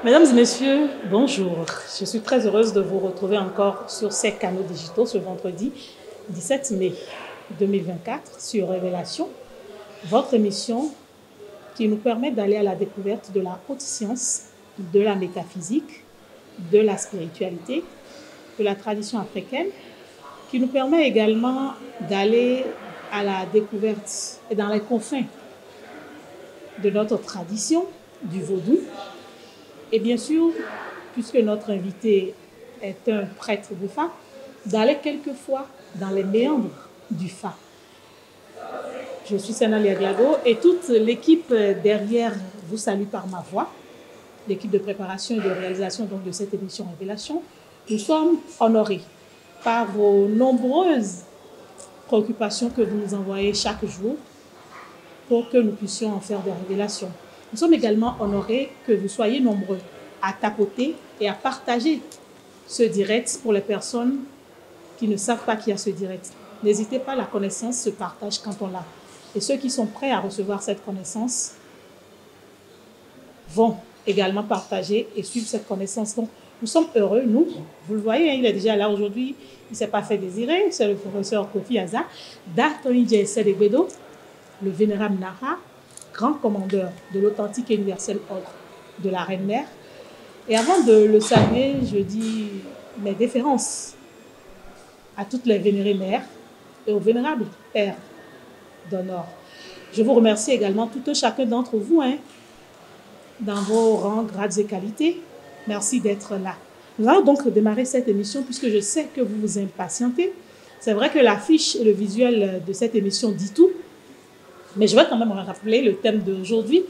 Mesdames et messieurs, bonjour. Je suis très heureuse de vous retrouver encore sur ces canaux digitaux ce vendredi 17 mai 2024 sur Révélation, votre émission qui nous permet d'aller à la découverte de la haute science, de la métaphysique, de la spiritualité, de la tradition africaine, qui nous permet également d'aller à la découverte et dans les confins de notre tradition, du vaudou. Et bien sûr, puisque notre invité est un prêtre de Fa, d'aller quelquefois dans les méandres du Fa. Je suis Senali Aglago et toute l'équipe derrière vous salue par ma voix, l'équipe de préparation et de réalisation donc, de cette émission Révélation. Nous sommes honorés par vos nombreuses préoccupations que vous nous envoyez chaque jour pour que nous puissions en faire des révélations. Nous sommes également honorés que vous soyez nombreux à tapoter et à partager ce direct pour les personnes qui ne savent pas qu'il y a ce direct. N'hésitez pas, la connaissance se partage quand on l'a. Et ceux qui sont prêts à recevoir cette connaissance vont également partager et suivre cette connaissance. Donc, nous sommes heureux, nous. Vous le voyez, il est déjà là aujourd'hui. Il ne s'est pas fait désirer. C'est le professeur Kofi Aza, Dartoni Djesse Degbedo, le vénérable Nara, grand commandeur de l'authentique et universel ordre de la Reine Mère. Et avant de le saluer, je dis mes déférences à toutes les vénérées mères et aux vénérables pères d'honneur. Je vous remercie également tout un chacun d'entre vous, dans vos rangs, grades et qualités. Merci d'être là. Nous allons donc démarrer cette émission puisque je sais que vous vous impatientez. C'est vrai que l'affiche et le visuel de cette émission dit tout. Mais je vais quand même rappeler le thème d'aujourd'hui,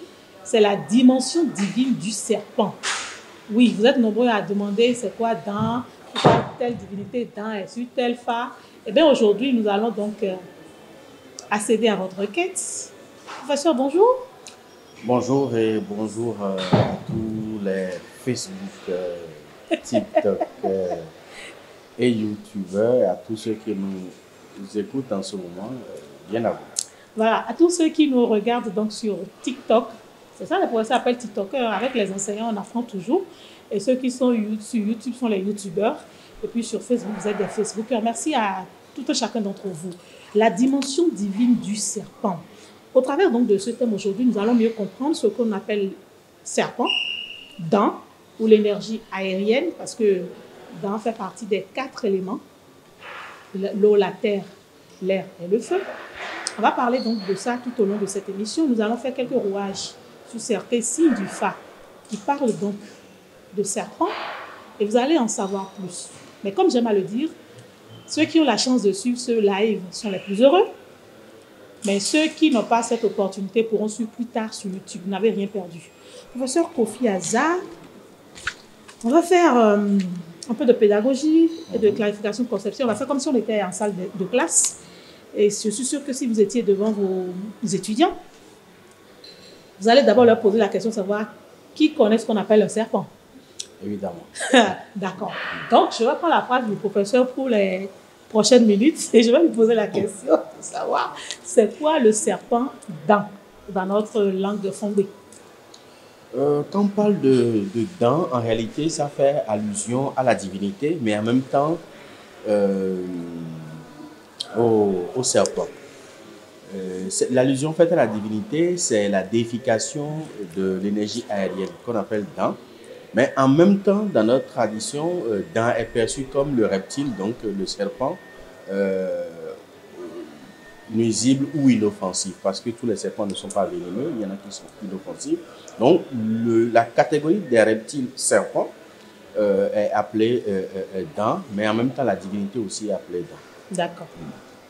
c'est la dimension divine du serpent. Oui, vous êtes nombreux à demander c'est quoi dans, telle divinité dans, est-ce tel fa. Eh bien aujourd'hui, nous allons donc accéder à votre requête. Professeur, bonjour. Bonjour et bonjour à tous les Facebook, TikTok et YouTubeurs et à tous ceux qui nous écoutent en ce moment. Bien à vous. Voilà, à tous ceux qui nous regardent donc sur TikTok, c'est ça, les professeurs appellent TikTokers. Avec les enseignants, on apprend toujours. Et ceux qui sont sur YouTube sont les YouTubeurs. Et puis sur Facebook, vous êtes des Facebookers. Merci à tout un chacun d'entre vous. La dimension divine du serpent. Au travers donc de ce thème aujourd'hui, nous allons mieux comprendre ce qu'on appelle serpent, dent ou l'énergie aérienne, parce que dent fait partie des 4 éléments, l'eau, la terre, l'air et le feu. On va parler donc de ça tout au long de cette émission. Nous allons faire quelques rouages sur certains signes du Fa qui parlent donc de serpent et vous allez en savoir plus. Mais comme j'aime à le dire, ceux qui ont la chance de suivre ce live sont les plus heureux. Mais ceux qui n'ont pas cette opportunité pourront suivre plus tard sur YouTube. Vous n'avez rien perdu. Professeur Kofi Aza, on va faire un peu de pédagogie et de clarification de conception. On va faire comme si on était en salle de classe. Et je suis sûre que si vous étiez devant vos étudiants, vous allez d'abord leur poser la question de savoir qui connaît ce qu'on appelle un serpent. Évidemment. D'accord. Donc, je vais prendre la phrase du professeur pour les prochaines minutes et je vais lui poser la question de savoir c'est quoi le serpent dans notre langue de Fondé. Quand on parle de dent, en réalité, ça fait allusion à la divinité, mais en même temps au serpent. L'allusion faite à la divinité, c'est la déification de l'énergie aérienne qu'on appelle dent. Mais en même temps, dans notre tradition, dent est perçu comme le reptile, donc le serpent, nuisible ou inoffensif, parce que tous les serpents ne sont pas vénéneux, il y en a qui sont inoffensifs. Donc, la catégorie des reptiles serpents est appelée dent, mais en même temps, la divinité aussi est appelée dent. D'accord.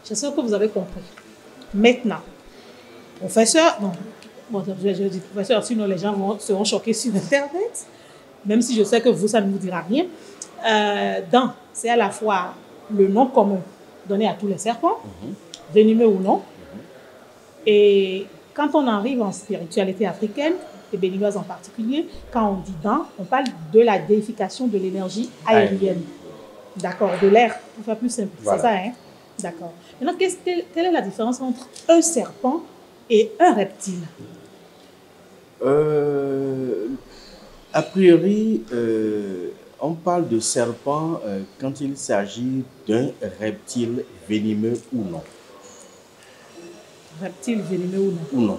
J'espère que vous avez compris. Maintenant, professeur, je dis professeur, sinon les gens seront choqués sur Internet, même si je sais que vous, ça ne vous dira rien. Dent, c'est à la fois le nom commun donné à tous les serpents, venimeux ou non. Et quand on arrive en spiritualité africaine, et béninoise en particulier, quand on dit dent, on parle de la déification de l'énergie aérienne. D'accord, de l'air, pour faire plus simple. Voilà. C'est ça, hein? D'accord. Maintenant, quelle est la différence entre un serpent et un reptile? A priori, on parle de serpent quand il s'agit d'un reptile venimeux ou non. Reptile venimeux ou non? Ou non.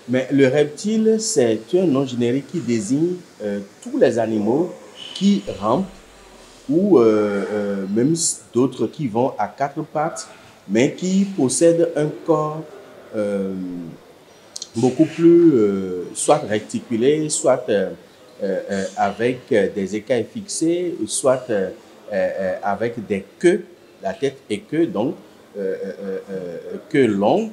Mais le reptile, c'est un nom générique qui désigne tous les animaux qui rampent ou même d'autres qui vont à quatre pattes, mais qui possèdent un corps beaucoup plus soit réticulé, soit avec des écailles fixées, soit avec des queues, la tête et queue, donc queue longue.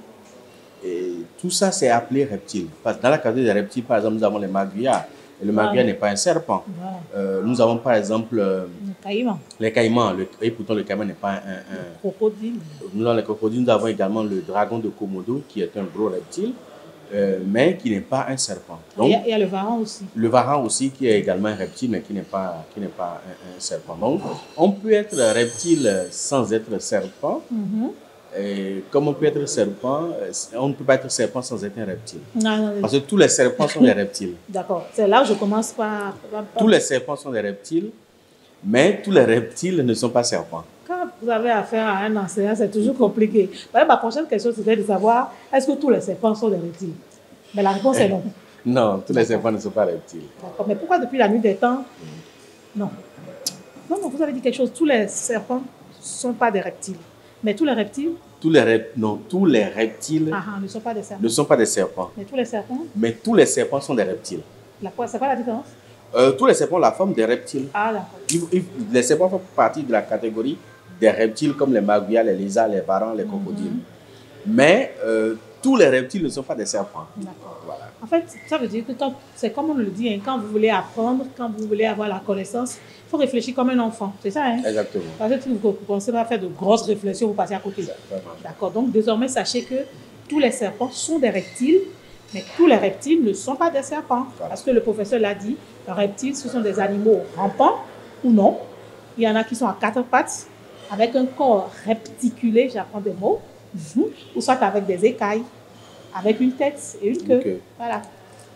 Et tout ça, c'est appelé reptile. Parce que dans la catégorie des reptiles, par exemple, nous avons les maguillards. Et le maguillard n'est pas un serpent. Nous avons par exemple les caïmans. Et pourtant, le caïman n'est pas un crocodile. Nous avons les crocodiles. Nous avons également le dragon de Komodo, qui est un gros reptile, mais qui n'est pas un serpent. Donc, il y a le varan aussi. Le varan aussi, qui est également un reptile, mais qui n'est pas un serpent. Donc, on peut être reptile sans être serpent. Et comme on peut être serpent, on ne peut pas être serpent sans être un reptile. Non. Parce que tous les serpents sont des reptiles. D'accord. C'est là où je commence par... Tous les serpents sont des reptiles, mais tous les reptiles ne sont pas serpents. Quand vous avez affaire à un enseignant, c'est toujours compliqué. Ma prochaine question, c'était de savoir, est-ce que tous les serpents sont des reptiles? Mais la réponse est non. Non, tous les serpents ne sont pas reptiles. D'accord. Mais pourquoi depuis la nuit des temps? Non. Non, vous avez dit quelque chose. Tous les serpents ne sont pas des reptiles. Mais tous les reptiles? Tous les reptiles ne sont pas des serpents. Ne sont pas des serpents. Mais tous les serpents? Mais tous les serpents sont des reptiles. C'est quoi la différence? Tous les serpents ont la forme des reptiles. Ah, d'accord. Les serpents font partie de la catégorie des reptiles comme les maguillards, les lézards, les varans, les crocodiles. Mais tous les reptiles ne sont pas des serpents. D'accord. Voilà. En fait, ça veut dire que c'est comme on le dit, hein, quand vous voulez apprendre, quand vous voulez avoir la connaissance, il faut réfléchir comme un enfant. C'est ça, hein? Exactement. Parce que si vous ne commencez pas à faire de grosses réflexions, vous passez à côté. D'accord. Donc, désormais, sachez que tous les serpents sont des reptiles, mais tous les reptiles ne sont pas des serpents. Voilà. Parce que le professeur l'a dit, les reptiles, ce sont des animaux rampants ou non. Il y en a qui sont à quatre pattes, avec un corps réticulé, j'apprends des mots, ou soit avec des écailles, avec une tête et une queue. Okay. Voilà.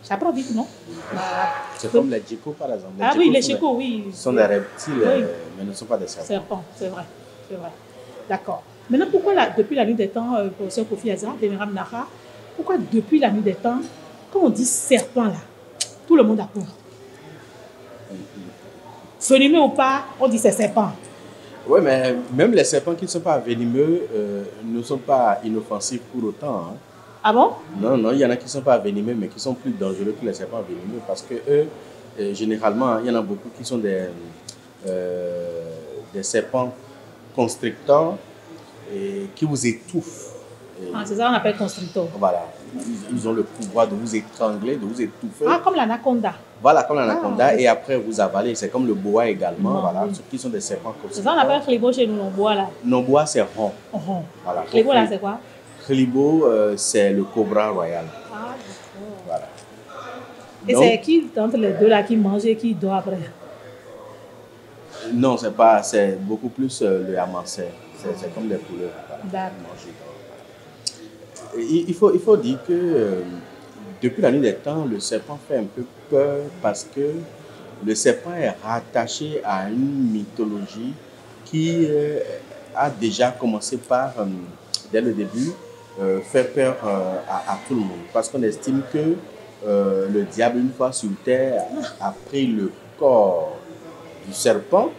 J'apprends vite, non? Voilà. C'est comme les geckos, par exemple. Les geckos, oui. Sont des reptiles, mais ne sont pas des serpents. Serpents, c'est vrai. D'accord. Maintenant, pourquoi depuis la nuit des temps, professeur Kofi Azar, Vénérable Nara, pourquoi depuis la nuit des temps, quand on dit serpent là, tout le monde a peur? Venimeux ou pas, on dit c'est serpent. Oui, mais même les serpents qui ne sont pas venimeux ne sont pas inoffensifs pour autant. Hein. Ah bon? Non, il y en a qui ne sont pas venimeux, mais qui sont plus dangereux que les serpents venimeux parce que eux, généralement, il y en a beaucoup qui sont des serpents constricteurs et qui vous étouffent. C'est ça qu'on appelle constricteur. Voilà. Ils ont le pouvoir de vous étrangler, de vous étouffer. Ah, comme l'anaconda. Voilà, comme l'anaconda. Et après, vous avalez. C'est comme le boa également. Voilà, ceux qui sont des serpents constricteurs. C'est ça qu'on appelle khlibo chez nous, non boa là. Non boa, c'est rond. Rond. Voilà. Khlibo là, c'est quoi? Khlibo, c'est le cobra royal. Ah, d'accord. Voilà. Et c'est qui, entre les deux là, qui mange et qui dort après? Non, c'est beaucoup plus le hamancé. C'est comme les poulets. Voilà. Il faut dire que depuis la nuit des temps, le serpent fait un peu peur parce que le serpent est rattaché à une mythologie qui a déjà commencé par, dès le début, faire peur à tout le monde. Parce qu'on estime que le diable, une fois sur terre, a pris le corps du serpent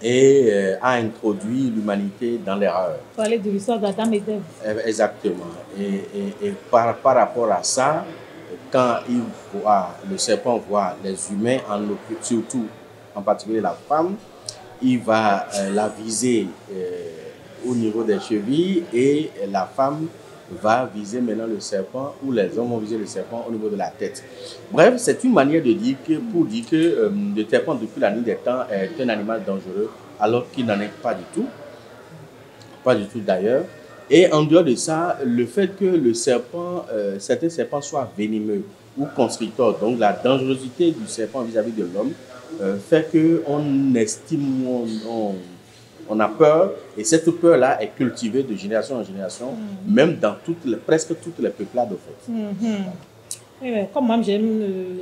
et a introduit l'humanité dans l'erreur. Il faut aller de l'histoire d'Adam et d'Ève. Exactement. Et par rapport à ça, quand le serpent voit les humains, surtout en particulier la femme, il va la viser au niveau des chevilles et la femme va viser maintenant le serpent ou les hommes vont viser le serpent au niveau de la tête. Bref, c'est une manière de dire que, pour dire que le serpent depuis la nuit des temps est un animal dangereux alors qu'il n'en est pas du tout. Pas du tout d'ailleurs. Et en dehors de ça, le fait que le serpent, certains serpents soient venimeux ou constricteurs, donc la dangerosité du serpent vis-à-vis de l'homme fait qu'on estime, on a peur, et cette peur-là est cultivée de génération en génération, même dans presque toutes les peuplades, en fait. Oui, mais comme moi, j'aime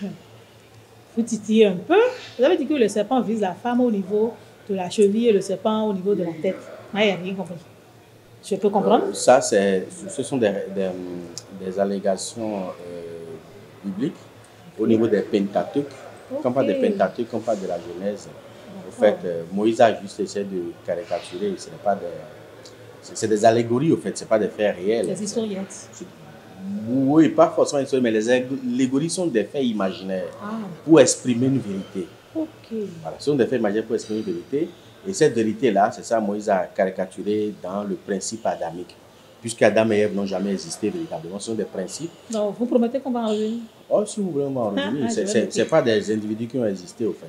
Vous titillez un peu. Vous avez dit que le serpent vise la femme au niveau de la cheville et le serpent au niveau de la tête. Moi, il n'y a rien compris. Je peux comprendre? Ça, ce sont des allégations bibliques au niveau des Pentateuques. Quand on parle des Pentateuques, quand on parle de la Genèse, en fait, Moïse a juste essayé de caricaturer. Ce n'est pas des... C'est des allégories, au fait, ce n'est pas des faits réels. Des historiettes. Oui, pas forcément historiques, mais les allégories sont des faits imaginaires pour exprimer une vérité. Ok. Voilà, ce sont des faits imaginaires pour exprimer une vérité. Et cette vérité-là, c'est ça, Moïse a caricaturé dans le principe adamique. Puisqu'Adam et Ève n'ont jamais existé véritablement, ce sont des principes. Non, vous promettez qu'on va en revenir? Oh, si vous voulez, on va en revenir. Ce n'est pas des individus qui ont existé, au fait.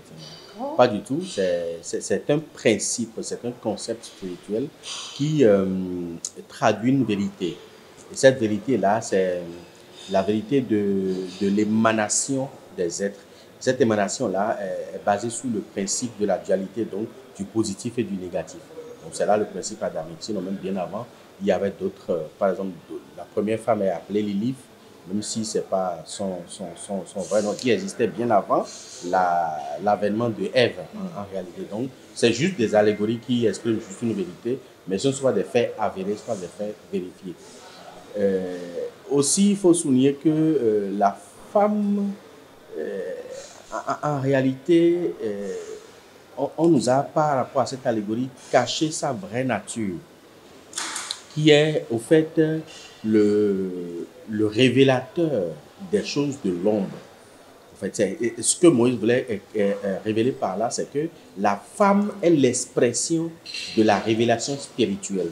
Pas du tout. C'est un principe, c'est un concept spirituel qui traduit une vérité. Et cette vérité-là, c'est la vérité de l'émanation des êtres. Cette émanation-là est basée sur le principe de la dualité, donc du positif et du négatif. Donc c'est là le principe adamique. Sinon, même bien avant, il y avait d'autres. Par exemple, la première femme est appelée Lilith, même si ce n'est pas son vrai nom, qui existait bien avant l'avènement de Ève en réalité. Donc, c'est juste des allégories qui expriment juste une vérité, mais ce ne sont pas des faits avérés, ce ne sont pas des faits vérifiés. Aussi, il faut souligner que la femme, en réalité, on nous a, par rapport à cette allégorie, caché sa vraie nature, qui est au fait le révélateur des choses de l'ombre. En fait, ce que Moïse voulait révéler par là, c'est que la femme est l'expression de la révélation spirituelle,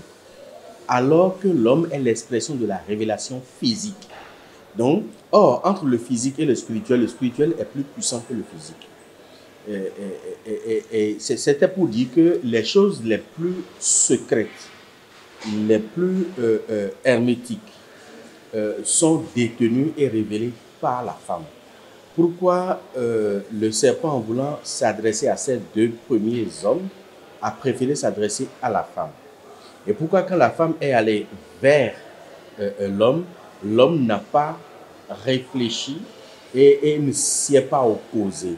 alors que l'homme est l'expression de la révélation physique. Donc, entre le physique et le spirituel est plus puissant que le physique. Et c'était pour dire que les choses les plus secrètes, les plus hermétiques, sont détenues et révélées par la femme. Pourquoi le serpent, en voulant s'adresser à ces deux premiers hommes, a préféré s'adresser à la femme? Et pourquoi quand la femme est allée vers l'homme, l'homme n'a pas réfléchi et ne s'y est pas opposé?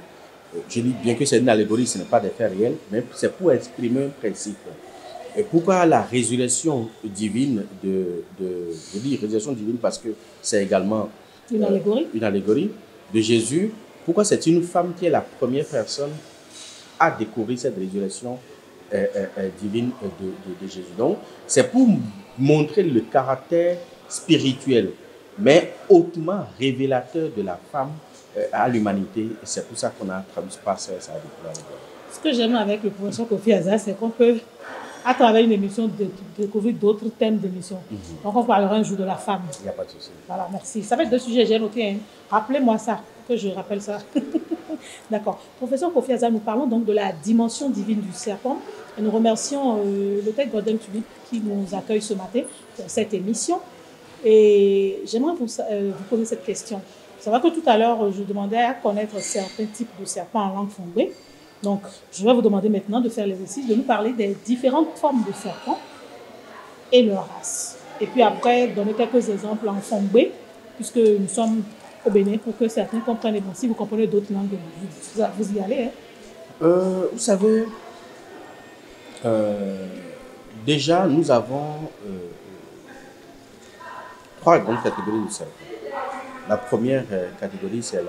Je dis bien que c'est une allégorie, ce n'est pas des faits réels, mais c'est pour exprimer un principe. Et pourquoi la résurrection divine je dis résurrection divine parce que c'est également une allégorie de Jésus. Pourquoi c'est une femme qui est la première personne à découvrir cette résurrection divine de Jésus? Donc, c'est pour montrer le caractère spirituel, mais hautement révélateur de la femme à l'humanité. Et c'est pour ça qu'on a traduit par ça. Ce que j'aime avec le professeur Kofi Azar, c'est qu'on peut, à travers une émission, découvrir d'autres thèmes d'émission. Donc, on parlera un jour de la femme. Il n'y a pas de souci. Voilà, merci. Ça fait 2 sujets, j'ai noté. Hein. Rappelez-moi ça, que je rappelle ça. D'accord. Professeur Kofi Azar, nous parlons donc de la dimension divine du serpent. Et nous remercions l'hôtel Golden Tulip qui nous accueille ce matin pour cette émission. Et j'aimerais vous poser cette question. C'est vrai que tout à l'heure, je demandais à connaître certains types de serpents en langue fongbe. Donc, je vais vous demander maintenant de faire l'exercice, de nous parler des différentes formes de serpents et leur race. Et puis après, donner quelques exemples en fongbe, puisque nous sommes au Bénin, pour que certains comprennent. Bon, si vous comprenez d'autres langues, vous y allez. Hein. Vous savez, déjà, nous avons 3 grandes catégories de serpents. La première catégorie, c'est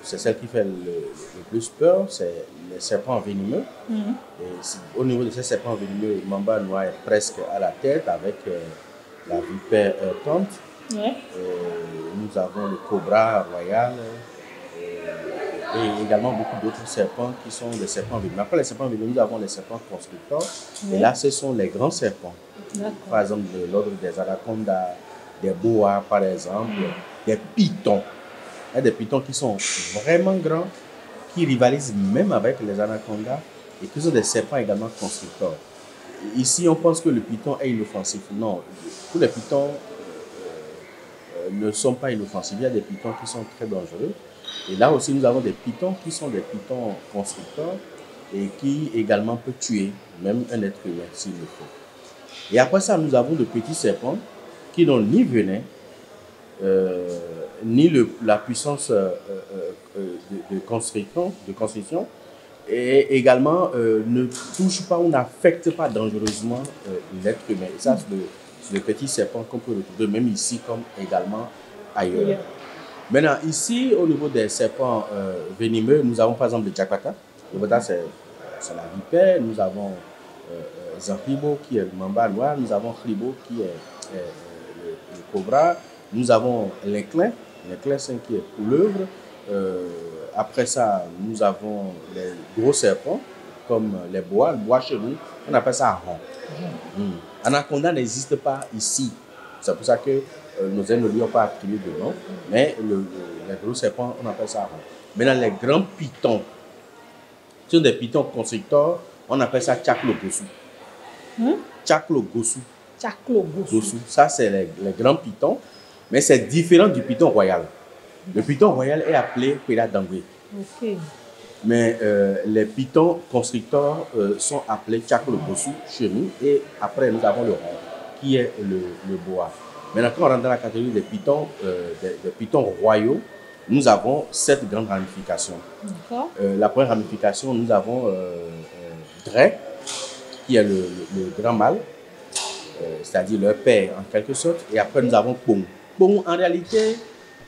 c'est celle qui fait le plus peur, c'est les serpents venimeux. Et au niveau de ces serpents venimeux, le mamba noir est presque à la tête avec la vipère tente. Nous avons le cobra royal et également beaucoup d'autres serpents qui sont des serpents venimeux. Après les serpents venimeux, nous avons les serpents constricteurs. Et là, ce sont les grands serpents. Par exemple, de l'ordre des anacondas, des boas, par exemple, des pitons. Il y a des pitons qui sont vraiment grands, qui rivalisent même avec les anacondas et qui sont des serpents également constricteurs. Ici, on pense que le python est inoffensif. Non, tous les pythons ne sont pas inoffensifs. Il y a des pythons qui sont très dangereux. Et là aussi, nous avons des pythons qui sont des pythons constricteurs et qui également peuvent tuer même un être humain s'il le faut. Et après ça, nous avons de petits serpents qui n'ont ni venin, ni la puissance de construction, et également ne touche pas ou n'affecte pas dangereusement l'être humain. Et ça, c'est le petit serpent qu'on peut retrouver même ici comme également ailleurs. Yeah. Maintenant, ici, au niveau des serpents venimeux, nous avons par exemple le Jakarta. Le Jakarta, c'est la vipère. Nous avons Zanribo qui est le mamba noir. Nous avons Ribo qui est le cobra. Nous avons l'inclin. L'inclin, c'est qui est couleuvre. Après ça, nous avons les gros serpents comme les bois. Le bois chez nous, on appelle ça rond. Anaconda n'existe pas ici. C'est pour ça que nos aînés ne lui ont pas attribué de nom. Mais les gros serpents, on appelle ça rond. Maintenant, les grands pitons, ce sont des pitons constructeurs, on appelle ça Tchaklo-Gossou. Tchaklo-Gossou. Tchaklo-Gossou. Ça, c'est les grands pitons. Mais c'est différent du piton royal. Le piton royal est appelé Pela Dangwe. Okay. Mais les pitons constructeurs sont appelés Tchaklo-Gossou chez nous. Et après, nous avons le rond, qui est le bois. Maintenant, quand on rentre dans la catégorie des pitons royaux, nous avons 7 grandes ramifications. La première ramification, nous avons Dre, qui est le grand mâle, c'est-à-dire leur père en quelque sorte. Et après, nous avons Pong. Pong, en réalité,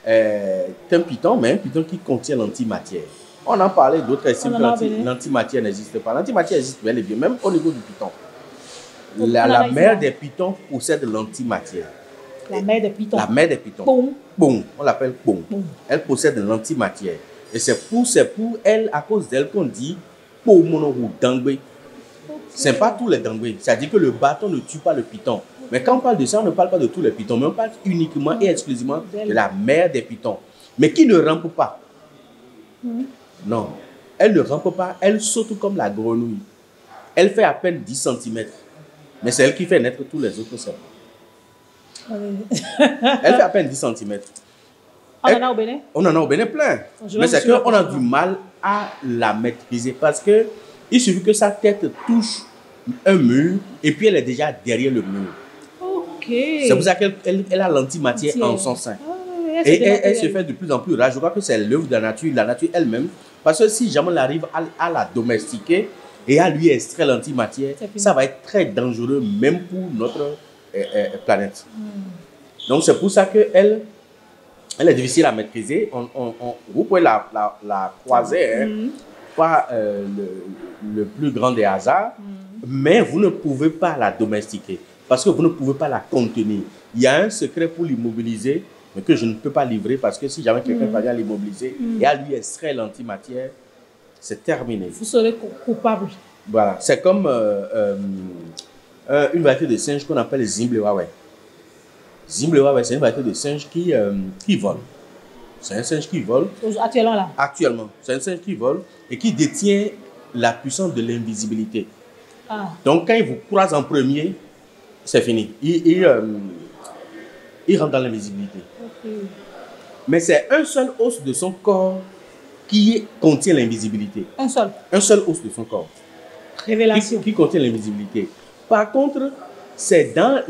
est un piton, mais un piton qui contient l'antimatière. On en parlait, d'autres estiment que l'antimatière n'existe pas. L'antimatière existe bel et bien, même au niveau du piton. La mère des pitons possède l'antimatière. La mère des pitons. La mère des pitons. Pong. On l'appelle Pong. Elle possède l'antimatière. Et c'est pour elle, à cause d'elle, qu'on dit Pou monoru dangwe. Ce n'est pas tous les dangwe. C'est-à-dire que le bâton ne tue pas le piton. Mais quand on parle de ça, on ne parle pas de tous les pitons, mais on parle uniquement et exclusivement de la mère des pitons. Mais qui ne rampe pas. Non. Elle ne rampe pas, elle saute comme la grenouille. Elle fait à peine 10 cm. Mais c'est elle qui fait naître tous les autres serpents. Elle fait à peine 10 cm. On en a au Bénin? On en a au Bénin plein. Mais c'est qu'on a du mal à la maîtriser parce que il suffit que sa tête touche un mur et puis elle est déjà derrière le mur. Okay. C'est pour ça qu'elle a l'antimatière en son sein. Et elle se fait de plus en plus rare. Je crois que c'est l'œuvre de la nature elle-même. Parce que si jamais on arrive à la domestiquer et à lui extraire l'antimatière, ça va être très dangereux même pour notre planète. Donc c'est pour ça qu'elle est difficile à maîtriser. Vous pouvez la croiser par le plus grand des hasards, mais vous ne pouvez pas la domestiquer. Parce que vous ne pouvez pas la contenir. Il y a un secret pour l'immobiliser, mais que je ne peux pas livrer parce que si jamais quelqu'un parvient à l'immobiliser et à lui extraire l'antimatière, c'est terminé. Vous serez coupable. Voilà. C'est comme une variété de singe qu'on appelle Zimblewawe. Zimblewawe, c'est une variété de singe qui vole. C'est un singe qui vole. Actuellement là? Actuellement. C'est un singe qui vole et qui détient la puissance de l'invisibilité. Donc quand il vous croise en premier, c'est fini. Il rentre dans l'invisibilité. Mais c'est un seul os de son corps qui contient l'invisibilité. Un seul os de son corps. Révélation. Qui contient l'invisibilité. Par contre, c'est dans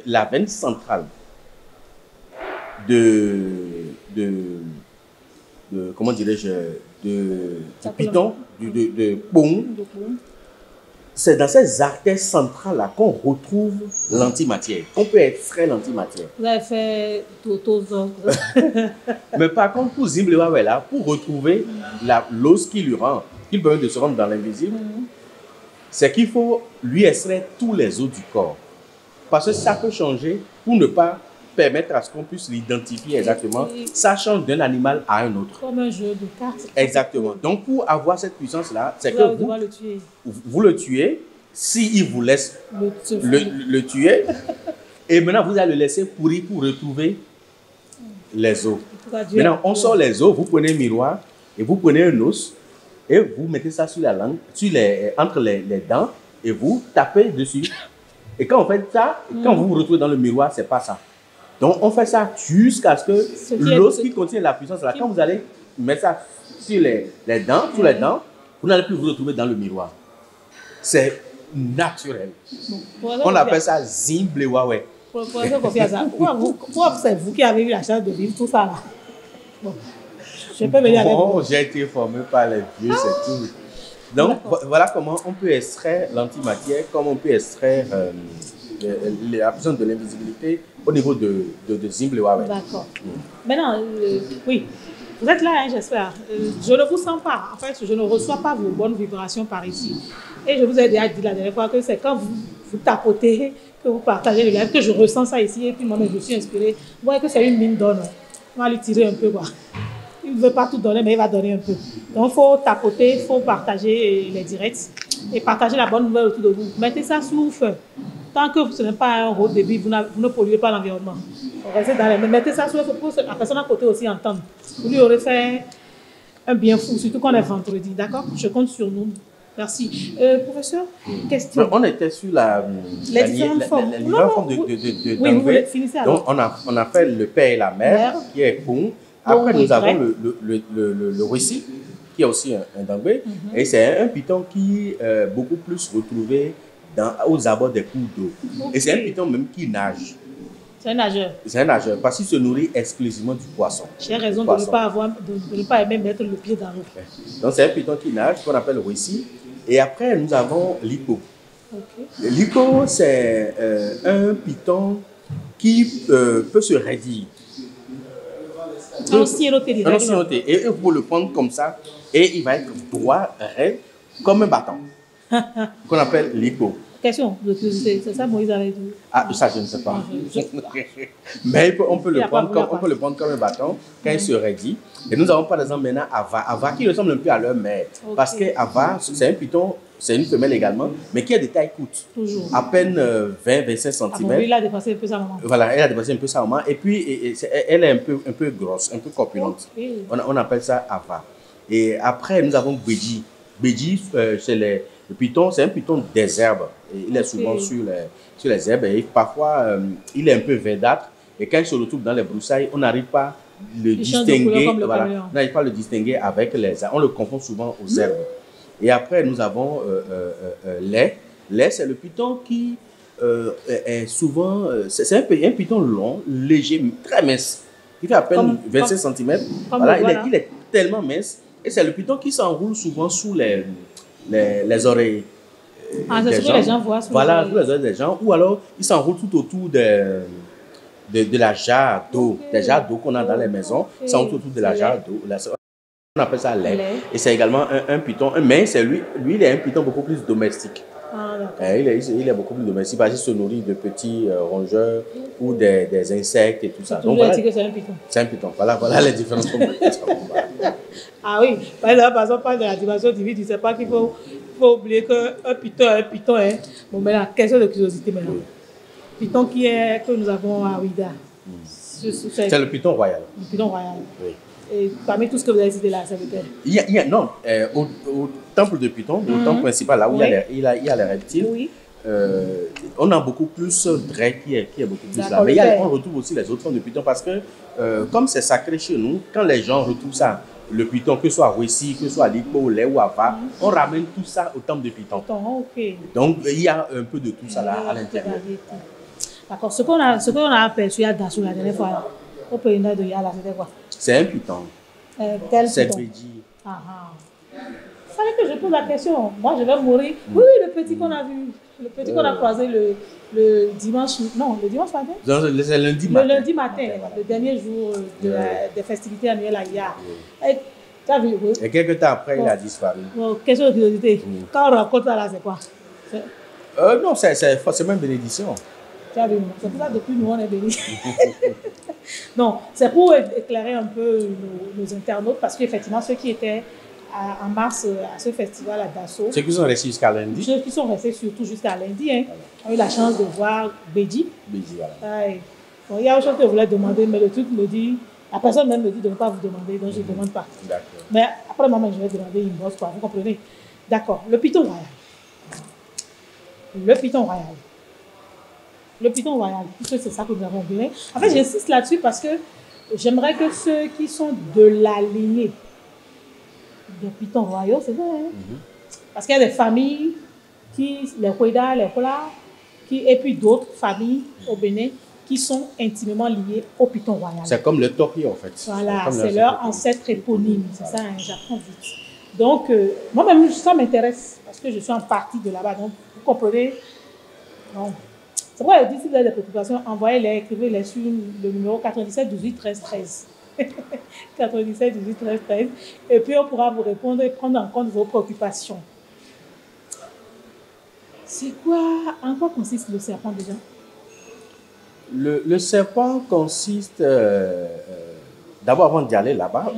la veine centrale comment dirais-je, du piton, de Pong. C'est dans ces artères centrales-là qu'on retrouve l'antimatière, qu'on peut extraire l'antimatière. Vous avez fait tout. Mais par contre, pour Zimblewawe, là, pour retrouver l'os qui lui rend, qui permet de se rendre dans l'invisible, c'est qu'il faut lui extraire tous les os du corps. Parce que ça peut changer pour ne pas permettre à ce qu'on puisse l'identifier exactement. Ça change d'un animal à un autre. Comme un jeu de cartes. Exactement. Donc, pour avoir cette puissance-là, c'est que vous le tuez. S'il vous laisse le tuer, et maintenant, vous allez le laisser pourrir pour retrouver les os. Maintenant, on sort les os, vous prenez un miroir, et vous prenez un os, et vous mettez ça sur la langue, entre les dents, et vous tapez dessus. Et quand on fait ça, quand vous vous retrouvez dans le miroir, c'est pas ça. Donc, on fait ça jusqu'à ce que l'os qui contient la puissance, là, quand vous allez mettre ça sur les dents, vous n'allez plus vous retrouver dans le miroir. C'est naturel. On appelle ça Zimblewawe. Professeur Kofi Asa, pourquoi c'est vous qui avez eu la chance de vivre tout ça là? Bon, je peux venir avec vous. J'ai été formé par les vieux, c'est tout. Donc, voilà comment on peut extraire l'antimatière, comment on peut extraire la présence de l'invisibilité au niveau de Zimble Huawei. D'accord. Maintenant, oui, vous êtes là, hein, j'espère. Je ne vous sens pas. En fait, je ne reçois pas vos bonnes vibrations par ici. Et je vous ai déjà dit la dernière fois que c'est quand vous tapotez, que vous partagez le live, que je ressens ça ici. Et puis moi-même, je suis inspirée. Vous voyez que c'est une mine d'or. On va lui tirer un peu, quoi. Il ne veut pas tout donner, mais il va donner un peu. Donc, il faut tapoter, il faut partager les directs et partager la bonne nouvelle autour de vous. Mettez ça sous feu. Tant que ce n'est pas un haut débit, vous ne polluez pas l'environnement. Restez dans les mains. Mettez ça sous feu pour que la personne à côté aussi entende. Vous lui aurez fait un bien fou, surtout qu'on est vendredi. D'accord? Je compte sur nous. Merci. Professeur, question. On était sur les différentes formes. Les différentes formes de oui, vous finissez alors. Donc, on a fait le père et la mère, qui est Kung. Après, nous avons le récit, qui est aussi un dangbe. Et c'est un python qui est beaucoup plus retrouvé aux abords des cours d'eau. Okay. Et c'est un python même qui nage. C'est un nageur. C'est un nageur, parce qu'il se nourrit exclusivement du poisson. J'ai raison de ne pas aimer mettre le pied dans l'eau. Donc c'est un python qui nage, qu'on appelle le récit. Et après, nous avons l'hippo. Okay. L'hippo, c'est un python qui peut se raidir. Un siroté. Et vous le prendre comme ça, et il va être droit, raide, comme un bâton, qu'on appelle l'hippo. Question de curiosité, c'est ça Moïse avait dit? Ah, ça je ne sais pas. Mais on peut le prendre comme un bâton quand il se raidit. Et nous avons par exemple maintenant Ava qui ressemble un peu à leur mère. Okay. Parce que Ava, c'est un python, c'est une femelle également, mais qui a des tailles courtes. Toujours. À peine 20-25 cm. Ah bon, il a dépassé un peu sa maman. Voilà, elle a dépassé un peu sa maman. Et puis, elle est un peu grosse, un peu corpulente. Okay. On appelle ça Ava. Et après, nous avons Beji. Beji, c'est le python, c'est un python des herbes. Et il est souvent sur les herbes. Et parfois, il est un peu verdâtre. Et quand il se retrouve dans les broussailles, on n'arrive pas à le distinguer. Voilà, on n'arrive pas à le distinguer avec les herbes. On le confond souvent aux herbes. Et après, nous avons lait. Lait, c'est le python qui est souvent... c'est un python long, léger, très mince. Il fait à peine 25 cm. Voilà, il est tellement mince. Et c'est le python qui s'enroule souvent sous les oreilles. C'est ce que les gens voient. Voilà, sous les oreilles des gens. Ou alors, il s'enroule tout autour de la jarre d'eau. Des jarres d'eau qu'on a dans les maisons. Il s'enroule autour de la jarre d'eau. On appelle ça lait. Et c'est également un python. Mais lui, il est un python beaucoup plus domestique. Il est beaucoup plus domestique parce qu'il se nourrit de petits rongeurs ou des insectes et tout ça. Donc, voilà, c'est un python. C'est un python. Voilà les différences. Ah oui, par exemple, par de la dimension divine, tu ne sais pas qu'il faut oublier qu'un python est un python. Hein. Bon, mais la question de curiosité maintenant. Oui. Python que nous avons à Ouida. C'est le python royal. Le python royal. Oui. Et parmi tout ce que vous avez cité là, ça veut dire non, au temple de Python, au temple principal, là où il y a les reptiles, on a beaucoup plus Drake qui est beaucoup plus là. Mais on retrouve aussi les autres formes de Python parce que, comme c'est sacré chez nous, quand les gens retrouvent ça, le Python, que ce soit Wessi, que ce soit Lipo, Lé ou Ava, on ramène tout ça au temple de Python. Donc, il y a un peu de tout ça là à l'intérieur. D'accord. Ce qu'on a aperçu à Dassou la dernière fois, là, au pays de Yala, c'était quoi? C'est un python. C'est Beji. Il fallait que je pose la question. Moi, je vais mourir. Oui, le petit qu'on a vu. Le petit qu'on a croisé le dimanche. Non, le dimanche matin. C'est lundi matin. Le lundi matin, voilà. Le dernier jour des festivités annuelles à Ya. Tu as vu? Et quelques temps après, il a disparu. Question de curiosité. Quand on raconte ça là, c'est quoi? Non, c'est forcément une bénédiction. Tu as vu? C'est pour ça que depuis nous, on est bénis. Non, c'est pour éclairer un peu nos internautes, parce qu'effectivement, ceux qui étaient en mars à ce festival à Dasso, ceux qui sont restés jusqu'à lundi, ceux qui sont restés surtout jusqu'à lundi, hein, ont eu la chance de voir Beji. Voilà. Bon, il y a autre chose que je voulais demander, mais le truc me dit, la personne même me dit de ne pas vous demander, donc je ne demande pas. Mais après, moi, je vais demander une bosse, quoi, vous comprenez? D'accord, le python royal. Le python royal. Le python royal, puisque c'est ça que nous avons vu. En fait, j'insiste là-dessus parce que j'aimerais que ceux qui sont de la lignée des pythons royaux, c'est vrai, hein? Parce qu'il y a des familles qui, les Koueda, les Kola, et puis d'autres familles au Bénin qui sont intimement liées au python royal. C'est comme le torpille en fait. Voilà, c'est leur ancêtre éponyme, c'est ça, hein, j'apprends vite. Donc, moi-même, ça m'intéresse parce que je suis en partie de là-bas. Donc, vous comprenez. Donc, c'est pourquoi je dis, si vous avez des préoccupations, envoyez-les, écrivez-les sur le numéro 97 18 13 13. 97 18 13 13. Et puis, on pourra vous répondre et prendre en compte vos préoccupations. C'est quoi, en quoi consiste le serpent déjà? Le serpent consiste, d'abord avant d'y aller là-bas,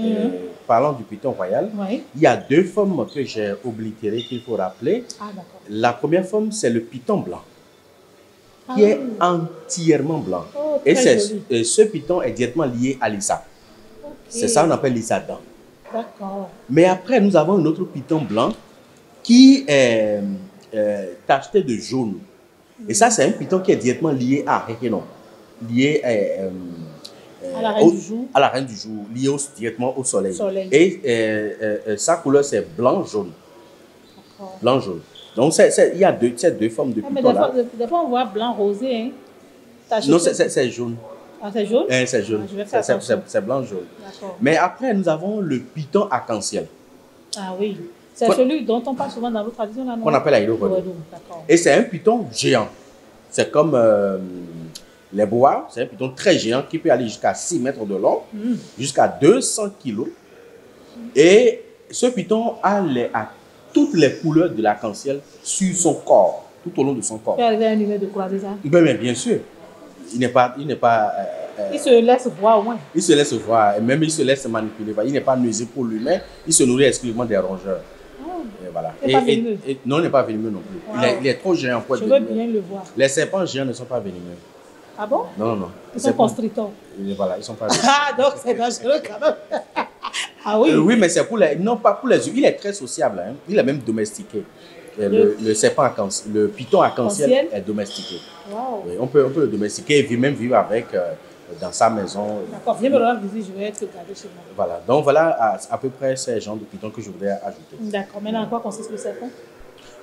parlant du python royal, il y a deux formes que j'ai oblitérées qu'il faut rappeler. Ah, d'accord. La première forme, c'est le python blanc, qui est entièrement blanc. Oh, et ce python est directement lié à l'Issa. Okay. C'est ça qu'on appelle l'Issa-dent. D'accord. Mais après, nous avons un autre python blanc qui est tacheté de jaune. Et ça, c'est un python qui est directement lié à Rekenon, lié à la reine du jour. À la reine du jour, lié directement au soleil. Et sa couleur, c'est blanc-jaune. Blanc-jaune. Donc, il y a ces deux formes de python là. Des fois, on voit blanc-rosé. Hein? Non, c'est jaune. Ah, c'est jaune? C'est jaune. C'est blanc-jaune. Mais après, nous avons le python arc-en-ciel. Ah oui. C'est celui dont on parle souvent dans nos traditions. Qu'on appelle Aïdo. Et c'est un python géant. C'est comme les bois. C'est un python très géant qui peut aller jusqu'à 6 mètres de long, jusqu'à 200 kilos. Et ce python a toutes les couleurs de l'arc-en-ciel sur son corps, tout au long de son corps. Il peut arriver à un niveau de croiser ça? Mais bien sûr. Il se laisse voir au moins. Il se laisse voir, et même il se laisse manipuler. Il n'est pas nuisible pour lui-même, il se nourrit exclusivement des rongeurs. Et voilà. Non, il n'est pas venimeux non plus. Wow. Il est trop géant pour être venimeux. Je veux bien le voir. Les serpents géants ne sont pas venimeux. Ah bon? Non. Ils sont constricteurs. Voilà, ils ne sont pas venimeux. Ah, donc c'est dangereux quand même. Ah oui? Oui, mais c'est pour les... Non, pas pour les yeux. Il est très sociable. Hein. Il est même domestiqué. Le serpent arc-en-ciel, le python arc-en-ciel est domestiqué. Wow. Oui, on peut le domestiquer et même vivre avec dans sa maison. D'accord, viens me rendre visite, je vais être gardé chez moi. Voilà, donc voilà à peu près ces genres de pythons que je voudrais ajouter. D'accord, maintenant en quoi consiste le serpent?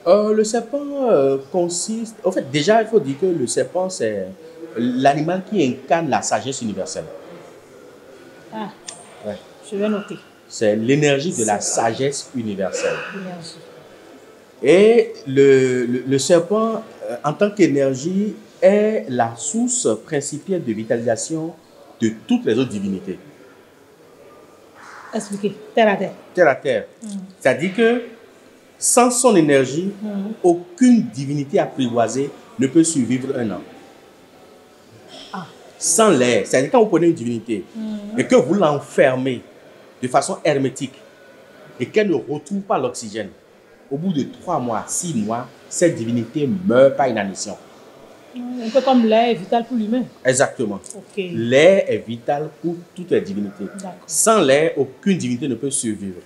Le serpent consiste... En fait, déjà, il faut dire que le serpent, c'est l'animal qui incarne la sagesse universelle. Ah, ouais. Je vais noter. C'est l'énergie de la sagesse universelle. Et le serpent, en tant qu'énergie, est la source principale de vitalisation de toutes les autres divinités. Expliquez. Terre à terre. Terre à terre. C'est-à-dire que sans son énergie, aucune divinité apprivoisée ne peut survivre un an. Ah. Sans l'air, c'est-à-dire quand vous prenez une divinité et que vous l'enfermez de façon hermétique et qu'elle ne retrouve pas l'oxygène, au bout de 3 mois, 6 mois, cette divinité meurt par inanition. Un peu comme l'air est vital pour l'humain. Exactement. Okay. L'air est vital pour toutes les divinités. Sans l'air, aucune divinité ne peut survivre.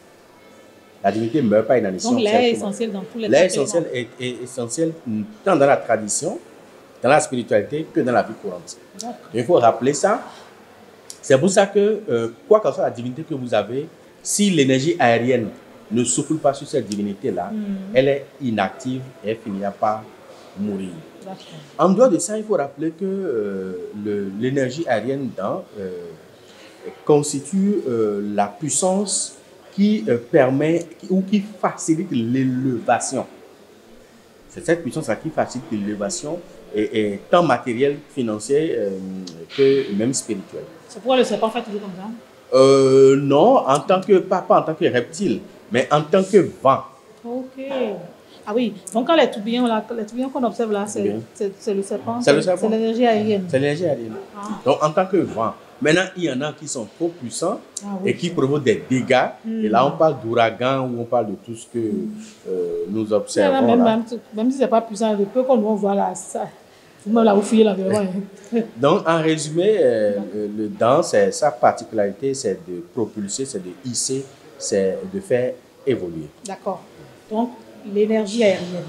La divinité meurt par inanition. Donc l'air est essentiel dans tous les L'air est essentiel tant dans la tradition, dans la spiritualité, que dans la vie courante. Il faut rappeler ça. C'est pour ça que, quoi qu'en soit la divinité que vous avez, si l'énergie aérienne ne souffle pas sur cette divinité-là, elle est inactive et elle finira par mourir. En dehors de ça, il faut rappeler que l'énergie aérienne constitue la puissance qui permet ou qui facilite l'élévation. C'est cette puissance-là qui facilite l'élévation, et tant matérielle, financière que même spirituelle. C'est pourquoi le serpent fait toujours comme ça? Non, pas en tant que reptile, mais en tant que vent. Ok. Ah oui, donc quand les tourbillons qu'on observe là, c'est le serpent. C'est le serpent. C'est l'énergie aérienne. C'est l'énergie aérienne. Ah. Donc en tant que vent. Maintenant, il y en a qui sont trop puissants et qui provoquent des dégâts. Et là, on parle d'ouragan ou on parle de tout ce que nous observons. Même si ce n'est pas puissant, le peu qu'on voit là, ça, vous-même là, vous fouillez l'environnement. Donc, en résumé, le dent, sa particularité, c'est de propulser, c'est de hisser, c'est de faire évoluer. D'accord. Donc, l'énergie aérienne.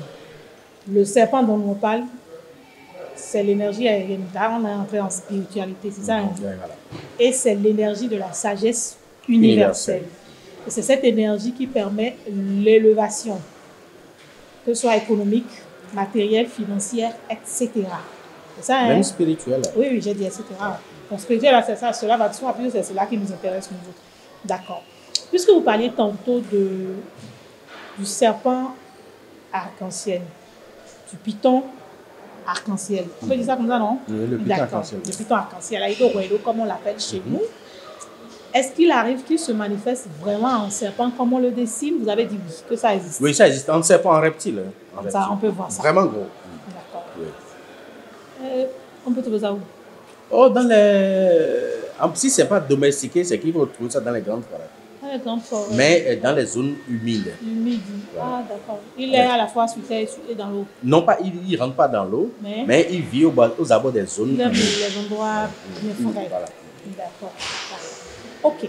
Le serpent dont on parle, c'est l'énergie aérienne. Là, on est entré en spiritualité, c'est ça? Hein? Voilà. Et c'est l'énergie de la sagesse universelle. Et c'est cette énergie qui permet l'élévation, que ce soit économique, matérielle, financière, etc. C'est ça, hein? Même spirituel. Oui, oui, j'ai dit etc. Donc, spirituel, là, c'est ça, cela va de soi, puisque c'est cela qui nous intéresse, nous autres. D'accord. Puisque vous parliez tantôt du serpent arc-en-ciel, du python arc-en-ciel. On peut dire ça comme ça, non? Oui, le python arc-en-ciel. Le python arc-en-ciel, Aido, comme on l'appelle chez nous. Est-ce qu'il arrive qu'il se manifeste vraiment en serpent comme on le dessine? Vous avez dit oui, que ça existe. Oui, ça existe. En serpent, en reptile. Comme ça, on peut voir ça. Vraiment gros. D'accord. Oui. On peut trouver ça où? Oh, dans les... Si ce n'est pas domestiqué, c'est qu'il faut trouver ça dans les grandes forêts. Dans les grandes forêts. Mais dans les zones humides. Humides. Voilà. Ah, d'accord. Il est à la fois sur terre et dans l'eau. Non, pas, il ne rentre pas dans l'eau, mais il vit aux abords des zones humides. Les endroits bien forêts. Voilà. D'accord. Ok.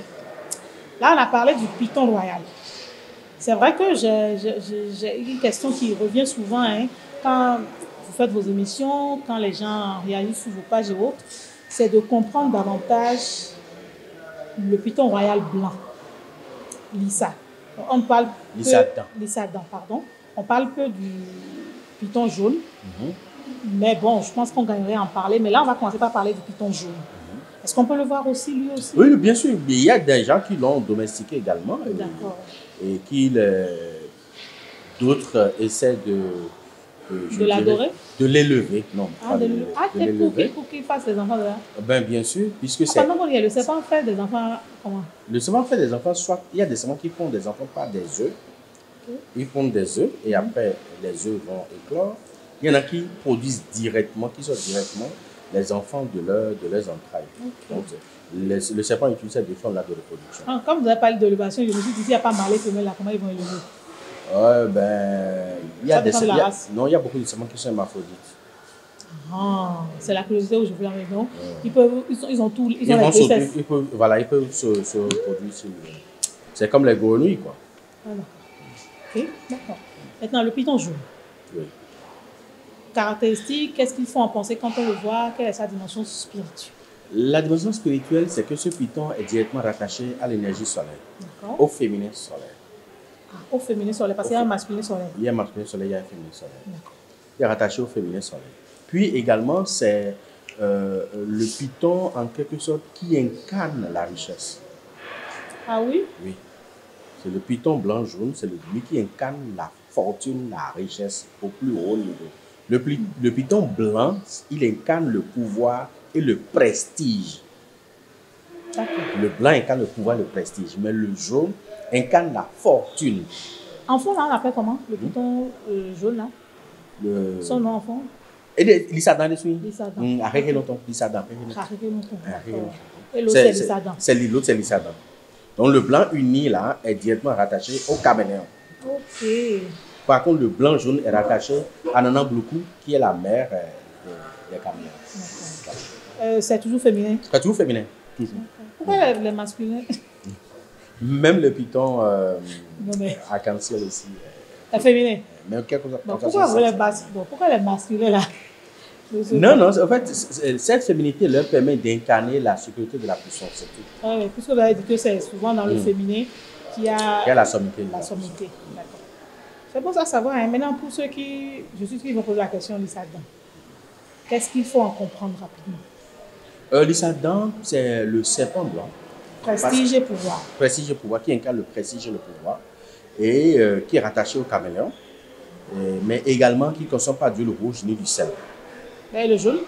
Là, on a parlé du python royal. C'est vrai que j'ai une question qui revient souvent, hein, quand vous faites vos émissions, quand les gens réalisent sur vos pages et autres, c'est de comprendre davantage le python royal blanc, Lissa. On parle Lissa-dent, pardon. On parle peu du python jaune, mais bon, je pense qu'on gagnerait à en parler. Mais là, on va commencer par parler du python jaune. Est-ce qu'on peut le voir aussi, lui aussi? Oui, bien sûr. Il y a des gens qui l'ont domestiqué également. D'accord. Et qui d'autres essaient de l'adorer? De l'élever. Non, ah, de l'élever. Pour qu'il fasse des enfants de là? Ben, bien sûr, puisque c'est... Pendant qu'on y est, le serpent fait des enfants comment? Le serpent fait des enfants, soit il y a des serpents qui font des enfants par des œufs. Okay. Ils font des œufs et après les œufs vont éclore. Il y en a qui produisent directement, qui sortent directement les enfants de leurs entrailles. Okay. Donc, le serpent utilise des formes-là de reproduction. Ah, comme vous avez parlé d'élevation, je me suis dit, s'il n'y a pas mâle et femelle là, comment ils vont élever? Il y a il y a beaucoup de serpents qui sont hermaphrodites. Ah, c'est la curiosité où je veux avec nous. Ils ont tout, ils peuvent se reproduire. C'est comme les grenouilles, quoi. Ah, d'accord. Ok, d'accord. Maintenant, le python jaune. Oui. Caractéristique, qu'est-ce qu'il faut en penser quand on le voit? Quelle est sa dimension spirituelle? La dimension spirituelle, c'est que ce python est directement rattaché à l'énergie solaire, au féminin solaire. Ah, au féminin solaire, parce qu'il y a un masculin solaire. Il y a un masculin solaire, il y a un féminin solaire. Il est rattaché au féminin solaire. Puis également, c'est le python en quelque sorte qui incarne la richesse. Ah oui? Oui. C'est le python blanc-jaune, c'est lui qui incarne la fortune, la richesse au plus haut niveau. Le python blanc, il incarne le pouvoir et le prestige. Le blanc incarne le pouvoir et le prestige, mais le jaune incarne la fortune. Enfant, là, on l'appelle comment? Le python jaune, là? Son nom, enfant? Lissa-dent, Lissa-dent. Lissa-dent. Et l'autre, c'est Lissa-dent. L'autre, c'est Lissa-dent. Donc, le blanc uni, là, est directement rattaché au caméléon. Ok. Par contre, le blanc-jaune est rattaché à Nana Bloukou, qui est la mère des caméléons. C'est toujours féminin? C'est toujours féminin. Toujours. Pourquoi les masculins? Même le python arc-en-ciel aussi. C'est féminin? Mais pourquoi les masculins là? Non, en fait, cette féminité leur permet d'incarner la sécurité de la puissance, c'est tout. Oui, puisque vous avez dit que c'est souvent dans le féminin qu'il y a la sommité. D'accord. C'est bon ça à savoir. Hein. Maintenant, pour ceux qui vont poser la question, Lissa-dent, qu'est-ce qu'il faut en comprendre rapidement? Lissa-dent, c'est le serpent blanc. Prestige et pouvoir. Prestige et pouvoir, qui incarne le prestige et le pouvoir, et qui est rattaché au caméléon, mais également qui ne consomme pas d'huile rouge ni du sel. Et le jaune?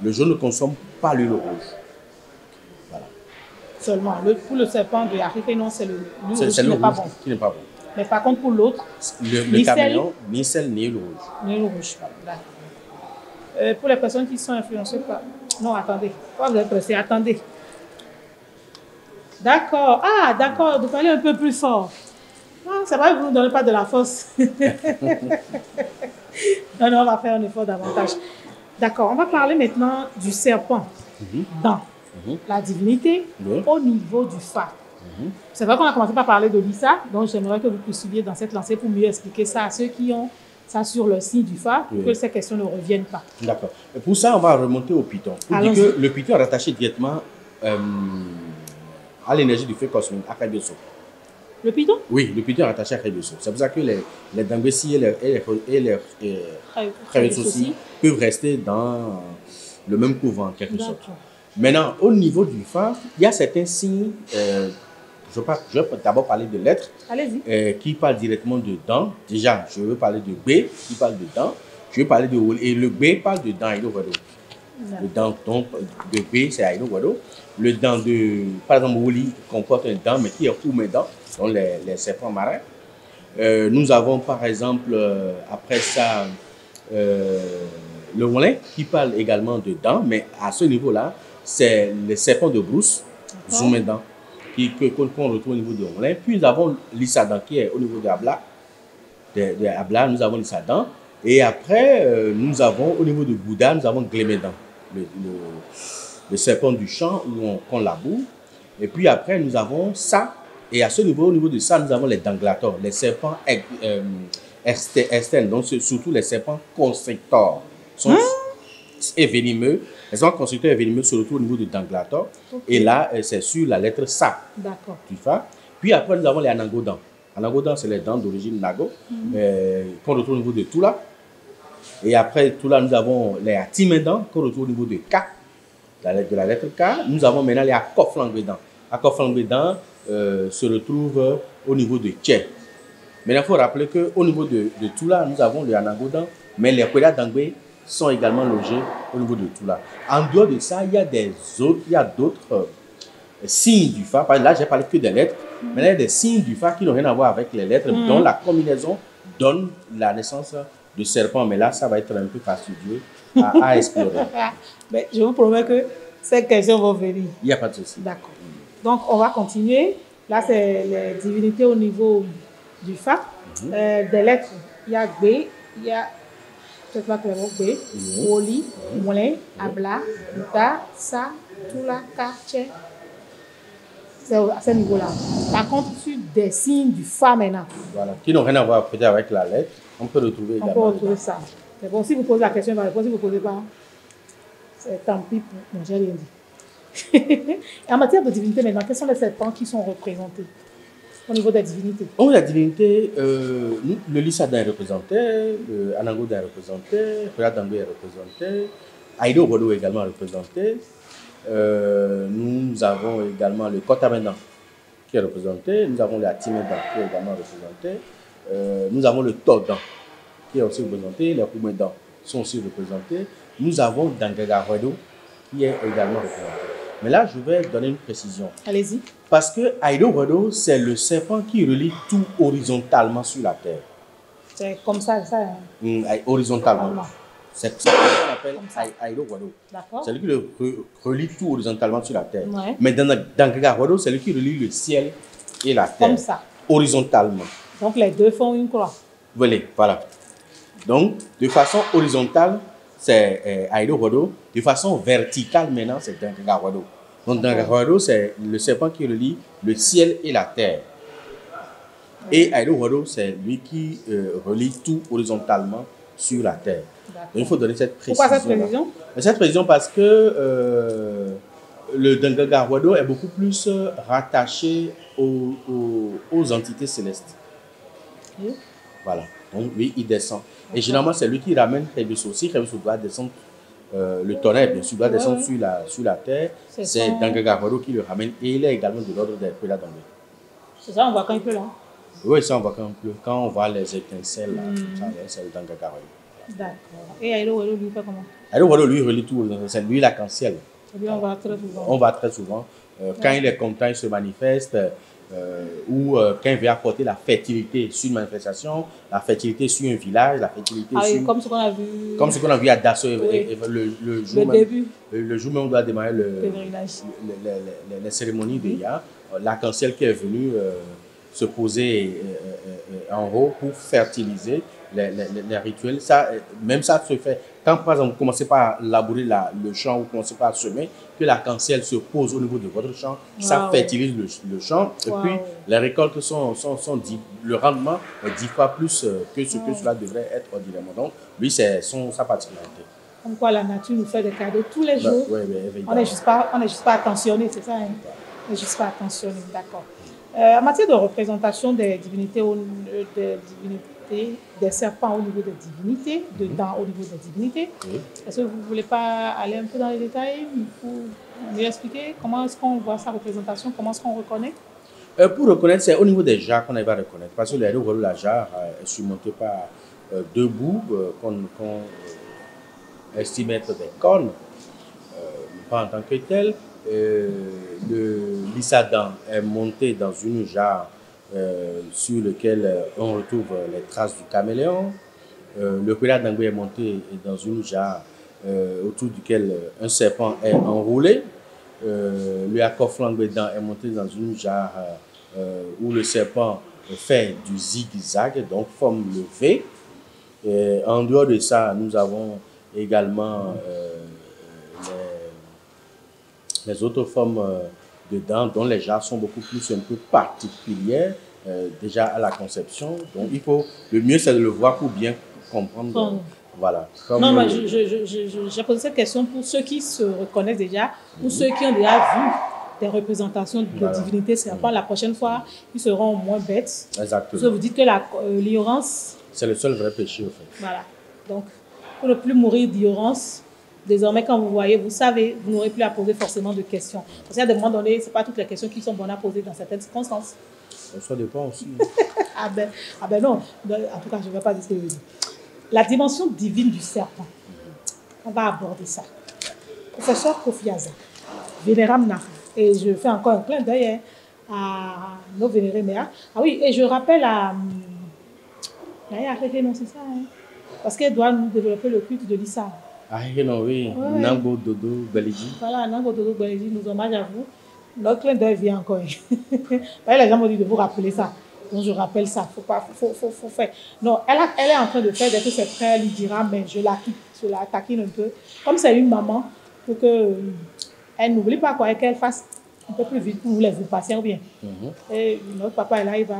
Le jaune ne consomme pas l'huile rouge. Voilà. Seulement. Pour le serpent de Afrique, non, c'est l'huile rouge qui n'est pas bon. Mais par contre, pour l'autre, le caméléon, ni sel ni huile rouge. Ni huile rouge. Pour les personnes qui sont influencées par... Non, attendez. Pourquoi vous êtes pressé? Attendez. D'accord. Ah, d'accord. Vous parlez un peu plus fort. Non, c'est vrai que vous ne donnez pas de la force. Non, on va faire un effort davantage. D'accord. On va parler maintenant du serpent dans la divinité au niveau du phare. C'est vrai qu'on a commencé par parler de Lissa, donc j'aimerais que vous poursuiviez dans cette lancée pour mieux expliquer ça à ceux qui ont ça sur le signe du phare, pour que ces questions ne reviennent pas. D'accord. Pour ça, on va remonter au python. Pour dire que le python est rattaché directement à l'énergie du feu cosmique, à Kaibioso. Le piton? Oui, le piton est attaché à Crébesso. C'est pour ça que les Dambessi et les Crébesso peuvent rester dans le même couvent, en quelque sorte. Maintenant, au niveau du phare, il y a certains signes. Je vais d'abord parler de lettres qui parlent directement de dents. Déjà, je veux parler de B qui parle de dents. Je veux parler de Woli. Et le B parle de dents Aïdo Wado. Le dent donc, de B, c'est Aïdo Wado. Le dent de, par exemple, Woli comporte un dent, mais qui est Oumédan, dont les serpents marins. Nous avons par exemple, après ça, le Wolin qui parle également de dents, mais à ce niveau-là, c'est les serpents de brousse, Zoumédan, qu'on retrouve au niveau de Wolin. Puis nous avons l'Issadan qui est au niveau de Abla. De Abla, nous avons l'Issadan. Et après, nous avons au niveau de Bouddha, nous avons Glémédan, le serpent du champ où on laboure. Et puis après, nous avons ça. Et à ce niveau, au niveau de ça, nous avons les danglators, les serpents externes, donc surtout les serpents constricteurs. Sont et venimeux. Les serpents constricteurs et venimeux se retrouvent au niveau de danglators. Okay. Et là, c'est sur la lettre Sa. D'accord. Tu vois. Puis après, nous avons les anangodans. Anangodans, c'est les dents d'origine Nago, qu'on retrouve au niveau de Tula. Et après Tula, nous avons les atimedans, qu'on retrouve au niveau de K, de la lettre K. Nous avons maintenant les akoflanguedans. Akoflanguedans se retrouvent au niveau de Tché. Maintenant, il faut rappeler qu'au niveau de Tula, nous avons les anangodans, mais les Kweda Dangbe sont également logés au niveau de Tula. En dehors de ça, il y a d'autres signes du phare. Là, j'ai parlé que des lettres. Mais il y a des signes du phare qui n'ont rien à voir avec les lettres, dont la combinaison donne la naissance de serpent. Mais là, ça va être un peu fastidieux à explorer. Mais je vous promets que ces questions vont venir. Il n'y a pas de souci. D'accord. Donc, on va continuer. Là, c'est les divinités au niveau du phare. Des lettres, il y a B, il y a, peut-être pas clairement B, Woli, Moulin, Abla, Bouddha, Sa, Tula, Ka, Tché. C'est à ce niveau-là. Par contre, sur des signes du phare maintenant. Voilà, qui n'ont rien à voir peut-être avec la lettre, on peut retrouver également. On peut retrouver ça. Mais bon, si vous posez la question, il va répondre. Si vous ne posez pas, c'est tant pis. Non, j'ai rien dit. Et en matière de divinité maintenant, quels sont les serpents qui sont représentés au niveau des divinités? Au niveau de la divinité, le Lissadan est représenté, le Anangoda est représenté, le Kouradangbe est représenté, Aïdo Wado est également représenté. Nous avons également le Kotamendan qui est représenté, nous avons le Atimedan qui est également représenté, nous avons le Todan qui est aussi représenté, les Koumedan sont aussi représentés, nous avons Dangaga Wado qui est également représenté. Mais là, je vais donner une précision. Allez-y. Parce que Aïdo Wado, c'est le serpent qui relie tout horizontalement sur la terre. C'est comme ça, horizontalement. C'est ce qu'on appelle Aïdo Wado. C'est lui qui le relie tout horizontalement sur la terre. Ouais. Mais dans Gaga Wado, c'est lui qui relie le ciel et la terre. Comme ça. Horizontalement. Donc les deux font une croix. Voilà. Donc, de façon horizontale, c'est Aïdo Wado. De façon verticale, maintenant, c'est Gaga Wado. Donc, Gaga Wado, c'est le serpent qui relie le ciel et la terre. Et Aïdo Wado, c'est lui qui relie tout horizontalement sur la terre. Donc, il faut donner cette précision. Pourquoi cette précision? Cette précision parce que le Dangaga Wado est beaucoup plus rattaché aux entités célestes. Oui. Voilà. Donc, lui, il descend. Et généralement, c'est lui qui ramène Crébesso. Si Crébesso doit descendre, le tonnerre, bien sûr, doit descendre sur la terre, c'est Dangaga Wado qui le ramène. Et il est également de l'ordre des Kweda Dangbe. C'est ça, on voit quand il pleut là? Oui, ça, on voit quand il pleut. Quand on voit les étincelles, là, c'est le Dangaga Wado. D'accord. Et Aïdo Wado, lui, fait comment? Aïdo Wado, lui, relie tout. C'est lui l'arc-en-ciel. Lui, on va très souvent. On va très souvent. Quand il est content, il se manifeste. Ou quand il vient apporter la fertilité sur une manifestation, la fertilité sur un village, la fertilité sur... Comme ce qu'on a vu... Comme ce qu'on a vu à Dasso, le jour même, début. Le jour même, on doit démarrer les cérémonies de Ya. L'arc-en-ciel qui est venu se poser en haut pour fertiliser les rituels. Ça, même ça se fait. Quand, par exemple, vous commencez par labourer le champ, vous commencez par semer, que l'arc-en-ciel se pose au niveau de votre champ, ça fertilise le champ. Et puis, les récoltes le rendement est 10 fois plus que ce que cela devrait être ordinairement. Donc, lui, c'est sa particularité. Comme quoi la nature nous fait des cadeaux tous les jours. On n'est juste pas attentionné, c'est ça. On n'est juste pas attentionné, d'accord. En matière de représentation des divinités, des serpents au niveau des divinités, de dents au niveau des divinités, est-ce que vous ne voulez pas aller un peu dans les détails pour nous expliquer comment est-ce qu'on voit sa représentation, comment est-ce qu'on reconnaît? Pour reconnaître, c'est au niveau des jarres qu'on va reconnaître. Parce que le rôle de la jarre est surmonté par deux bouts qu'on estime être des cornes, pas en tant que tel. L'issadan est monté dans une jarre sur laquelle on retrouve les traces du caméléon. Le Kwela d'Angwe est monté dans une jarre autour duquel un serpent est enroulé. Le Akoflangbedan est monté dans une jarre où le serpent fait du zigzag, donc forme le V. En dehors de ça, nous avons également les autres formes de dents dont les jarres sont beaucoup plus un peu particulières déjà à la conception. Donc le mieux c'est de le voir pour bien comprendre. Voilà. Non, mais j'ai posé cette question pour ceux qui se reconnaissent déjà, ou ceux qui ont déjà vu des représentations de divinités serpents. La prochaine fois, ils seront moins bêtes. Exactement. Parce que vous dites que l'ignorance... C'est le seul vrai péché, en fait. Voilà. Donc, pour ne plus mourir d'ignorance, désormais, quand vous voyez, vous savez, vous n'aurez plus à poser forcément de questions. Parce qu'à des moments donnés, ce n'est pas toutes les questions qui sont bonnes à poser dans certaines circonstances. Ça dépend aussi. ah ben non. En tout cas, je ne vais pas dire ce que je veux dire. La dimension divine du serpent. On va aborder ça. Professeur Kofi Aza, vénérable Nara. Et je fais encore un clin d'œil à nos vénérés mères. Ah oui, et je rappelle à... Arrêtez, non, c'est ça. Hein? Parce qu'elle doit nous développer le culte de l'Issa. Ah non, oui. Ouais. Nango Dodo Belegi. Voilà, Nango Dodo Belegi, nous hommage à vous. Notre clin d'œil vient encore. Les gens m'ont dit de vous rappeler ça. Donc je rappelle ça, faut faire. Non, elle est en train de faire dès que ses frères lui dira, mais je la taquine un peu. Comme c'est une maman, pour qu'elle n'oublie pas quoi, et qu'elle fasse un peu plus vite pour vous les patients bien. Et notre papa est là, il va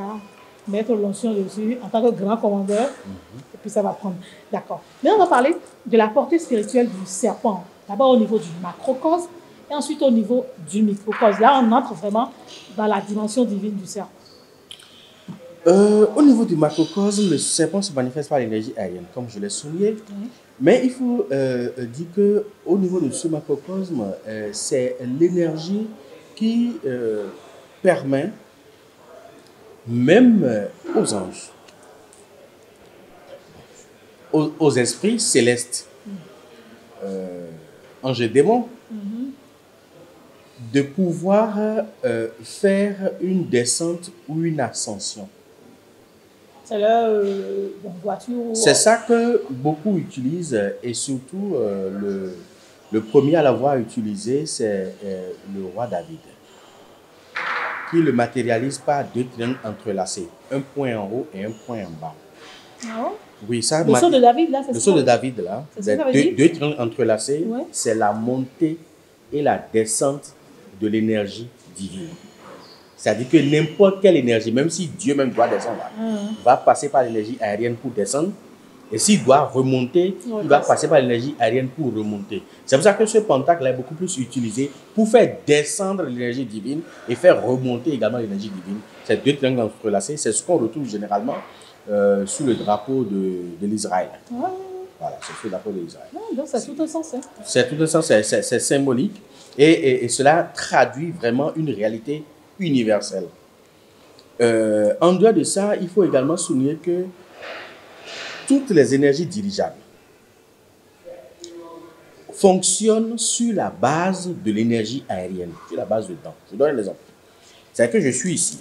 mettre l'onction dessus en tant que grand commandeur, et puis ça va prendre. D'accord. Mais on va parler de la portée spirituelle du serpent. D'abord au niveau du macrocosme, et ensuite au niveau du microcosme. Là, on entre vraiment dans la dimension divine du serpent. Au niveau du macrocosme, le serpent se manifeste par l'énergie aérienne, comme je l'ai souligné. Mais il faut dire qu'au niveau de ce macrocosme, c'est l'énergie qui permet, même aux anges, aux esprits célestes, anges et démons, de pouvoir faire une descente ou une ascension. C'est là, voiture. C'est ça que beaucoup utilisent et surtout le premier à l'avoir utilisé, c'est le roi David, qui le matérialise par deux triangles entrelacés, un point en haut et un point en bas. Ah ouais? Oui, ça. Le saut de David là, c'est ça. Le saut de David là, deux triangles entrelacés, ouais. C'est la montée et la descente de l'énergie divine. C'est-à-dire que n'importe quelle énergie, même si Dieu même doit descendre, va passer par l'énergie aérienne pour descendre. Et s'il doit remonter, il va passer par l'énergie aérienne pour remonter. C'est pour ça que ce pentacle est beaucoup plus utilisé pour faire descendre l'énergie divine et faire remonter également l'énergie divine. Ces deux triangles entrelacés, c'est ce qu'on retrouve généralement sur le drapeau de l'Israël. Voilà, c'est sur le drapeau de l'Israël. Donc c'est tout un sens. Hein? C'est tout un sens, c'est symbolique. Et cela traduit vraiment une réalité universelle. En dehors de ça, il faut également souligner que toutes les énergies dirigeables fonctionnent sur la base de l'énergie aérienne, sur la base de temps. Je donne un exemple. C'est-à-dire que je suis ici.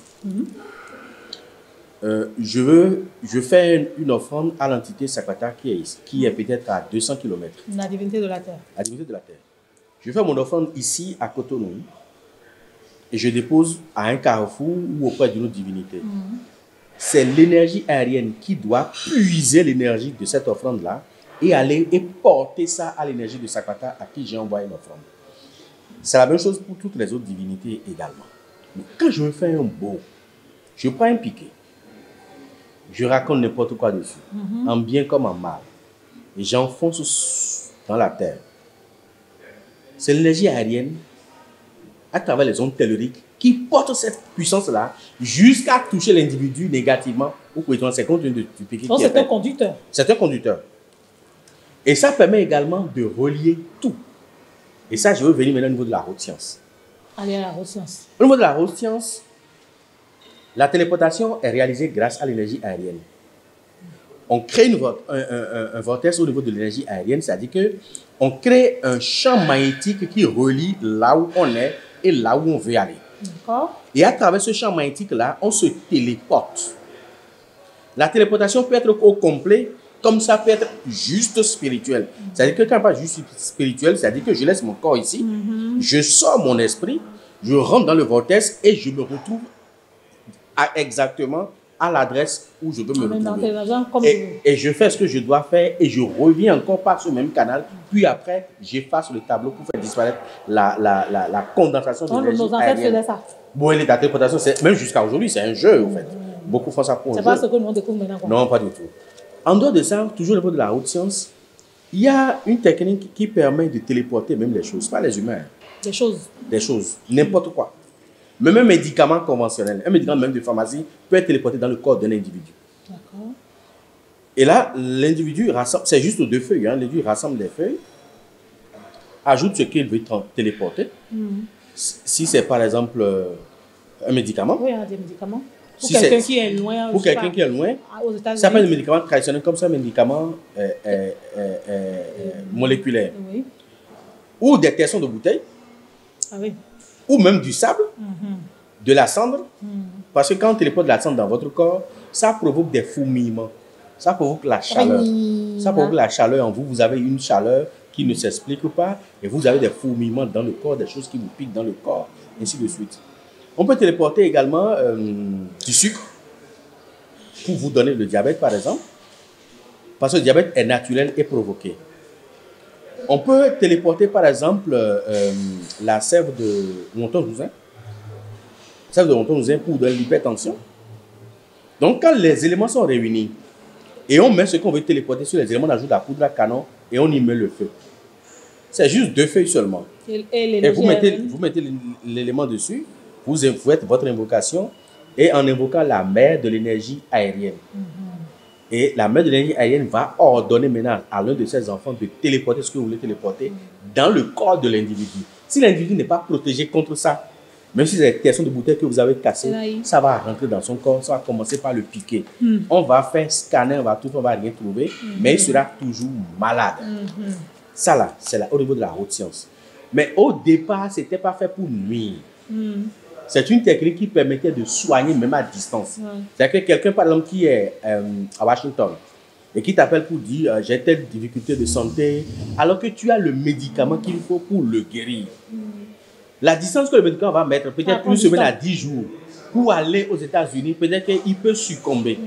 Je fais une offrande à l'entité Sakwata qui est peut-être à 200 km. La divinité de la Terre. La divinité de la Terre. Je fais mon offrande ici à Cotonou et je dépose à un carrefour ou auprès d'une autre divinité. C'est l'énergie aérienne qui doit puiser l'énergie de cette offrande-là et aller et porter ça à l'énergie de Sakwata à qui j'ai envoyé une offrande. C'est la même chose pour toutes les autres divinités également. Mais quand je me fais un beau, je prends un piquet, je raconte n'importe quoi dessus, en bien comme en mal, et j'enfonce dans la terre. C'est l'énergie aérienne à travers les ondes telluriques qui portent cette puissance-là jusqu'à toucher l'individu négativement. Ou c'est comme du piqué. Donc c'est un conducteur. C'est un conducteur. Et ça permet également de relier tout. Et ça, je veux venir maintenant au niveau de la haute science. Allez à la haute science. Au niveau de la haute science, la téléportation est réalisée grâce à l'énergie aérienne. On crée un vortex au niveau de l'énergie aérienne, c'est-à-dire qu'on crée un champ magnétique qui relie là où on est et là où on veut aller. D'accord. Et à travers ce champ magnétique-là, on se téléporte. La téléportation peut être au complet, comme ça peut être juste spirituel. C'est-à-dire que quand on parle juste spirituel, c'est-à-dire que je laisse mon corps ici, je sors mon esprit, je rentre dans le vortex et je me retrouve exactement à l'adresse où je veux me retrouver. Et je fais ce que je dois faire et je reviens encore par ce même canal. Puis après, j'efface le tableau pour faire disparaître la condensation de l'énergie aérienne. Nos ancêtres faisaient ça. Bon, la téléportation, même jusqu'à aujourd'hui, c'est un jeu, en fait. Beaucoup font ça pour un jeu. C'est pas ce que nous découvre maintenant. Non, pas du tout. En dehors de ça, toujours au niveau de la haute science, il y a une technique qui permet de téléporter même les choses, pas les humains. Des choses. Des choses, n'importe quoi. Même un médicament conventionnel, un médicament même de pharmacie peut être téléporté dans le corps d'un individu. D'accord. Et là, l'individu rassemble, c'est juste 2 feuilles, hein, l'individu rassemble les feuilles, ajoute ce qu'il veut téléporter. Si c'est par exemple un médicament. Oui, des médicaments. Pour quelqu'un qui est loin. Pour quelqu'un qui est loin, ça peut être un médicament traditionnel comme ça, un médicament moléculaire. Oui. Ou des tessons de bouteille. Ah oui. Ou même du sable, de la cendre. Parce que quand on téléporte de la cendre dans votre corps, ça provoque des fourmillements. Ça provoque la chaleur. Ça provoque la chaleur en vous. Vous avez une chaleur qui ne s'explique pas et vous avez des fourmillements dans le corps, des choses qui vous piquent dans le corps, ainsi de suite. On peut téléporter également du sucre pour vous donner le diabète, par exemple. Parce que le diabète est naturel et provoqué. On peut téléporter, par exemple, la sève de monton-cousin. La sève de monton-cousin pour donner l'hypertension. Donc, quand les éléments sont réunis et on met ce qu'on veut téléporter sur les éléments, on ajoute la poudre à canon et on y met le feu. C'est juste 2 feuilles seulement. Et vous mettez l'élément dessus, vous faites votre invocation et en invoquant la mère de l'énergie aérienne. Et la mère de l'énergie aérienne va ordonner maintenant à l'un de ses enfants de téléporter ce que vous voulez téléporter dans le corps de l'individu. Si l'individu n'est pas protégé contre ça, même si c'est des tessons de bouteille que vous avez cassées, ça va rentrer dans son corps, ça va commencer par le piquer. On va faire scanner, on va rien trouver, mais il sera toujours malade. Ça là, c'est là, au niveau de la haute science. Mais au départ, ce n'était pas fait pour nuire. C'est une technique qui permettait de soigner même à distance. C'est-à-dire que quelqu'un, par exemple, qui est à Washington et qui t'appelle pour dire j'ai telle difficulté de santé, alors que tu as le médicament qu'il faut pour le guérir. La distance que le médicament va mettre, peut-être une semaine à 10 jours, pour aller aux États-Unis, peut-être qu'il peut succomber.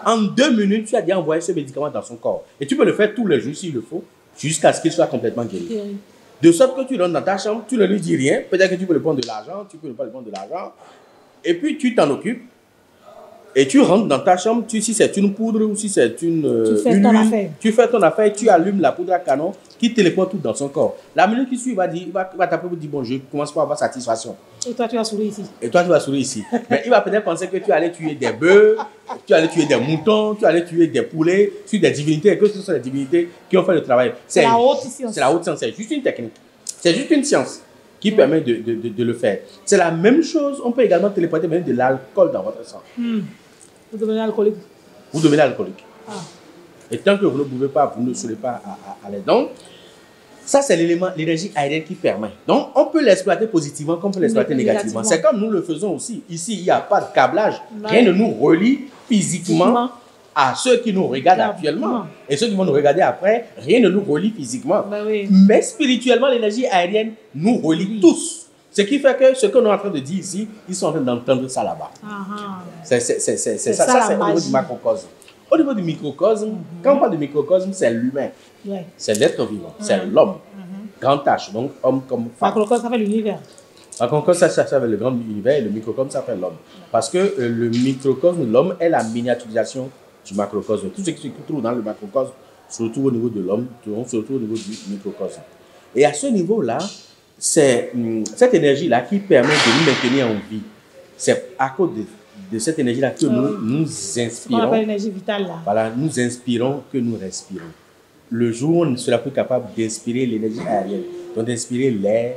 En 2 minutes, tu as déjà envoyé ce médicament dans son corps. Et tu peux le faire tous les jours s'il le faut, jusqu'à ce qu'il soit complètement guéri. De sorte que tu rentres dans ta chambre, tu ne lui dis rien. Peut-être que tu peux lui prendre de l'argent, tu peux lui prendre de l'argent. Et puis tu t'en occupes. Et tu rentres dans ta chambre, si c'est une poudre ou si c'est une huile, tu fais ton affaire, tu allumes la poudre à canon qui téléporte tout dans son corps. La minute qui suit, il va t'appeler pour dire bon, je commence pas à avoir satisfaction. Et toi, tu vas sourire ici. Et toi, tu vas sourire ici. Mais il va peut-être penser que tu allais tuer des bœufs, tu allais tuer des moutons, tu allais tuer des poulets, sur des divinités, et que ce sont des divinités qui ont fait le travail. C'est la haute science. C'est la haute science, c'est juste une technique. C'est juste une science qui permet de le faire. C'est la même chose, on peut également téléporter même de l'alcool dans votre sang. Vous devenez alcoolique. Vous devenez alcoolique. Et tant que vous ne pouvez pas, vous ne serez pas à l'aide. Donc, ça, c'est l'énergie aérienne qui permet. Donc, on peut l'exploiter positivement comme on peut l'exploiter négativement. C'est comme nous le faisons aussi. Ici, il n'y a pas de câblage. Rien ne nous relie physiquement à ceux qui nous regardent actuellement. Et ceux qui vont nous regarder après, rien ne nous relie physiquement. Mais spirituellement, l'énergie aérienne nous relie tous. Ce qui fait que ce que nous sommes en train de dire ici, ils sont en train d'entendre ça là-bas. C'est ça, c'est au niveau du macrocosme. Au niveau du microcosme, quand on parle de microcosme, c'est l'humain. C'est l'être vivant, c'est l'homme. Grande tâche, donc homme comme femme. Macrocosme, ça fait l'univers. Macrocosme, ça fait le grand univers, et le microcosme, ça fait l'homme. Parce que le microcosme, l'homme est la miniaturisation du macrocosme. Tout ce qui se trouve dans le macrocosme se retrouve au niveau de l'homme, se retrouve au niveau du microcosme. Et à ce niveau-là, c'est cette énergie-là qui permet de nous maintenir en vie. C'est à cause de cette énergie-là que nous inspirons. On appelle l'énergie vitale là. Voilà, nous inspirons que nous respirons. Le jour où on ne sera plus capable d'inspirer l'énergie aérienne, donc d'inspirer l'air,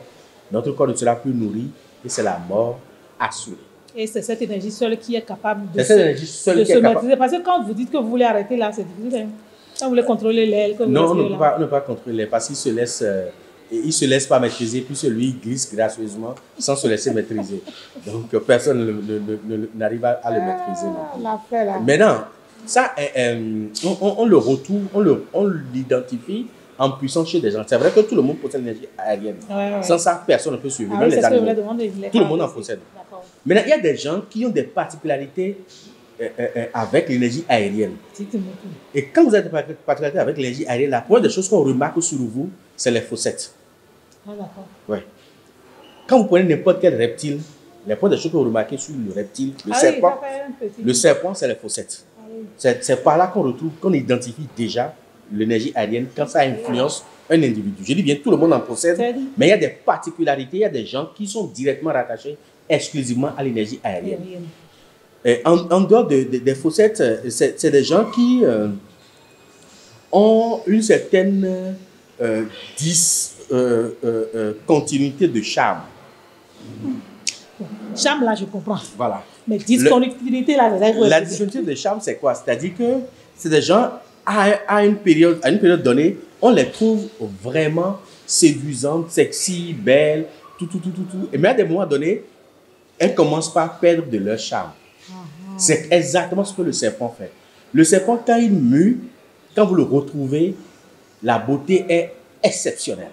notre corps ne sera plus nourri et c'est la mort assurée. Et c'est cette énergie seule qui est capable de se maîtriser. Parce que quand vous dites que vous voulez arrêter là, c'est difficile. Quand vous voulez contrôler l'air, non, on ne peut pas contrôler l'air parce qu'il se laisse. Il ne se laisse pas maîtriser, puis celui glisse gracieusement sans se laisser maîtriser. Donc, personne n'arrive à le maîtriser. Là. Maintenant, ça, on le retrouve, on l'identifie en puissance chez des gens. C'est vrai que tout le monde possède l'énergie aérienne. Ouais. Sans ça, personne ne peut survivre. Même les animaux. Tout le monde en possède. Maintenant, il y a des gens qui ont des particularités avec l'énergie aérienne. Et quand vous avez des particularités avec l'énergie aérienne, la première des choses qu'on remarque sur vous, c'est les fossettes. Ah, d'accord. Ouais. Quand vous prenez n'importe quel reptile, les premières des choses que vous remarquez sur le reptile, le serpent, c'est les fossettes. Ah, oui. C'est par là qu'on retrouve, qu'on identifie déjà l'énergie aérienne quand ça influence un individu. Je dis bien, tout le monde en possède, mais il y a des particularités, il y a des gens qui sont directement rattachés exclusivement à l'énergie aérienne. Et en dehors des fossettes, c'est des gens qui ont une certaine continuité de charme. Charme, là, je comprends. Voilà. Mais discontinuité, là, la discontinuité de charme, c'est quoi? C'est-à-dire que c'est des gens, à une période donnée, on les trouve vraiment séduisantes, sexy, belles, tout. Et mais à des moments donnés, elles commencent par perdre de leur charme. C'est exactement ce que le serpent fait. Le serpent, quand il mue, quand vous le retrouvez, la beauté est exceptionnelle.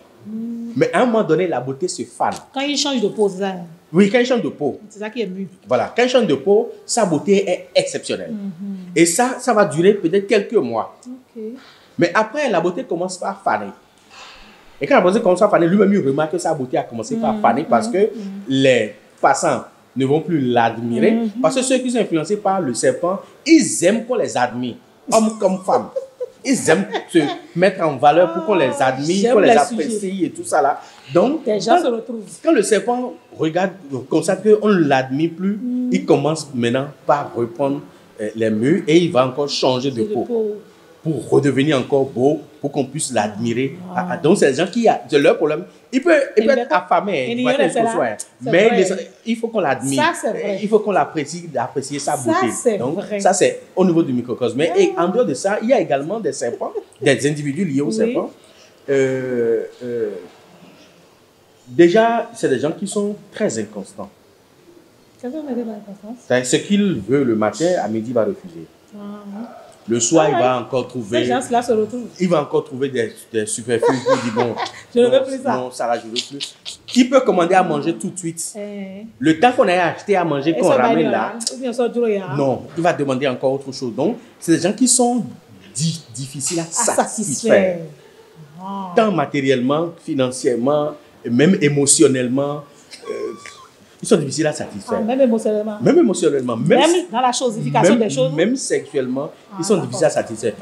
Mais à un moment donné, la beauté se fane. Quand il change de peau, c'est ça? Oui, quand il change de peau. C'est ça qui est mu. Voilà, quand il change de peau, sa beauté est exceptionnelle. Et ça va durer peut-être quelques mois. Mais après, la beauté commence par faner. Et quand la beauté commence à faner, lui-même, il remarque que sa beauté a commencé par faner parce que les passants ne vont plus l'admirer. Parce que ceux qui sont influencés par le serpent, ils aiment qu'on les admire, hommes comme femmes. Ils aiment se mettre en valeur pour qu'on les admire, qu'on les apprécie et tout ça là. Donc, les gens se retrouvent. Quand le serpent regarde, constate qu'on ne l'admire plus, il commence maintenant par reprendre les murs et il va encore changer de peau pour redevenir encore beau, pour qu'on puisse l'admirer. Donc, c'est des gens qui ont leur problème. Il peut être affamé, mais il faut qu'on l'admire. Il faut qu'on l'apprécie, d'apprécier sa beauté. Donc, ça, c'est au niveau du microcosme. Mais en dehors de ça, il y a également des serpents, des individus liés aux serpents. Déjà, c'est des gens qui sont très inconstants. Qu'est-ce qu'on a dit dans l'inconstance? Ce qu'il veut le matin, à midi, il va refuser. Le soir, il va encore trouver. Ces gens-là se retrouvent. Il va encore trouver des superflus pour dire bon. Je ne veux plus ça. Non, Sarah, je ne veux plus. Il peut commander à manger tout de suite. Le temps qu'on ait acheté à manger, qu'on ramène là. Non, il va demander encore autre chose. Donc, c'est des gens qui sont difficiles à satisfaire. Tant matériellement, financièrement, même émotionnellement. Ils sont difficiles à satisfaire. Même émotionnellement. Même émotionnellement. Même dans la chosification des choses. Même sexuellement, ils sont difficiles à satisfaire.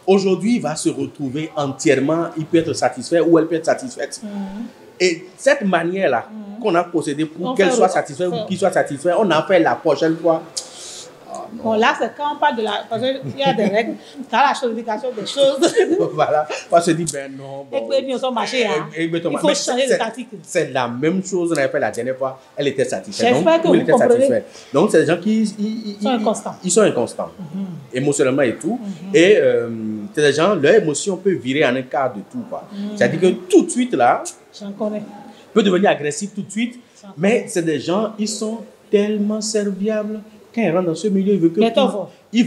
Aujourd'hui, il va se retrouver entièrement, il peut être satisfait ou elle peut être satisfaite. Et cette manière-là qu'on a procédé pour qu'elle soit satisfaite ou qu'il soit satisfait, on en fait la prochaine fois. Bon, là, c'est quand on parle de la... Parce qu'il y a des règles dans la chosification des choses. Voilà. On se dit, ben non. Bon, il faut changer de tactique. C'est la même chose qu'on avait fait la dernière fois. Elle était satisfaite. J'espère que vous comprenez. Donc, c'est des gens qui sont inconstants. Ils sont inconstants, émotionnellement et tout. Et c'est des gens, leur émotion peut virer en un quart de tout. C'est-à-dire que tout de suite, là, j'en connais, peut devenir agressif tout de suite. Mais c'est des gens, ils sont tellement serviables. Quand il rentre dans ce milieu, il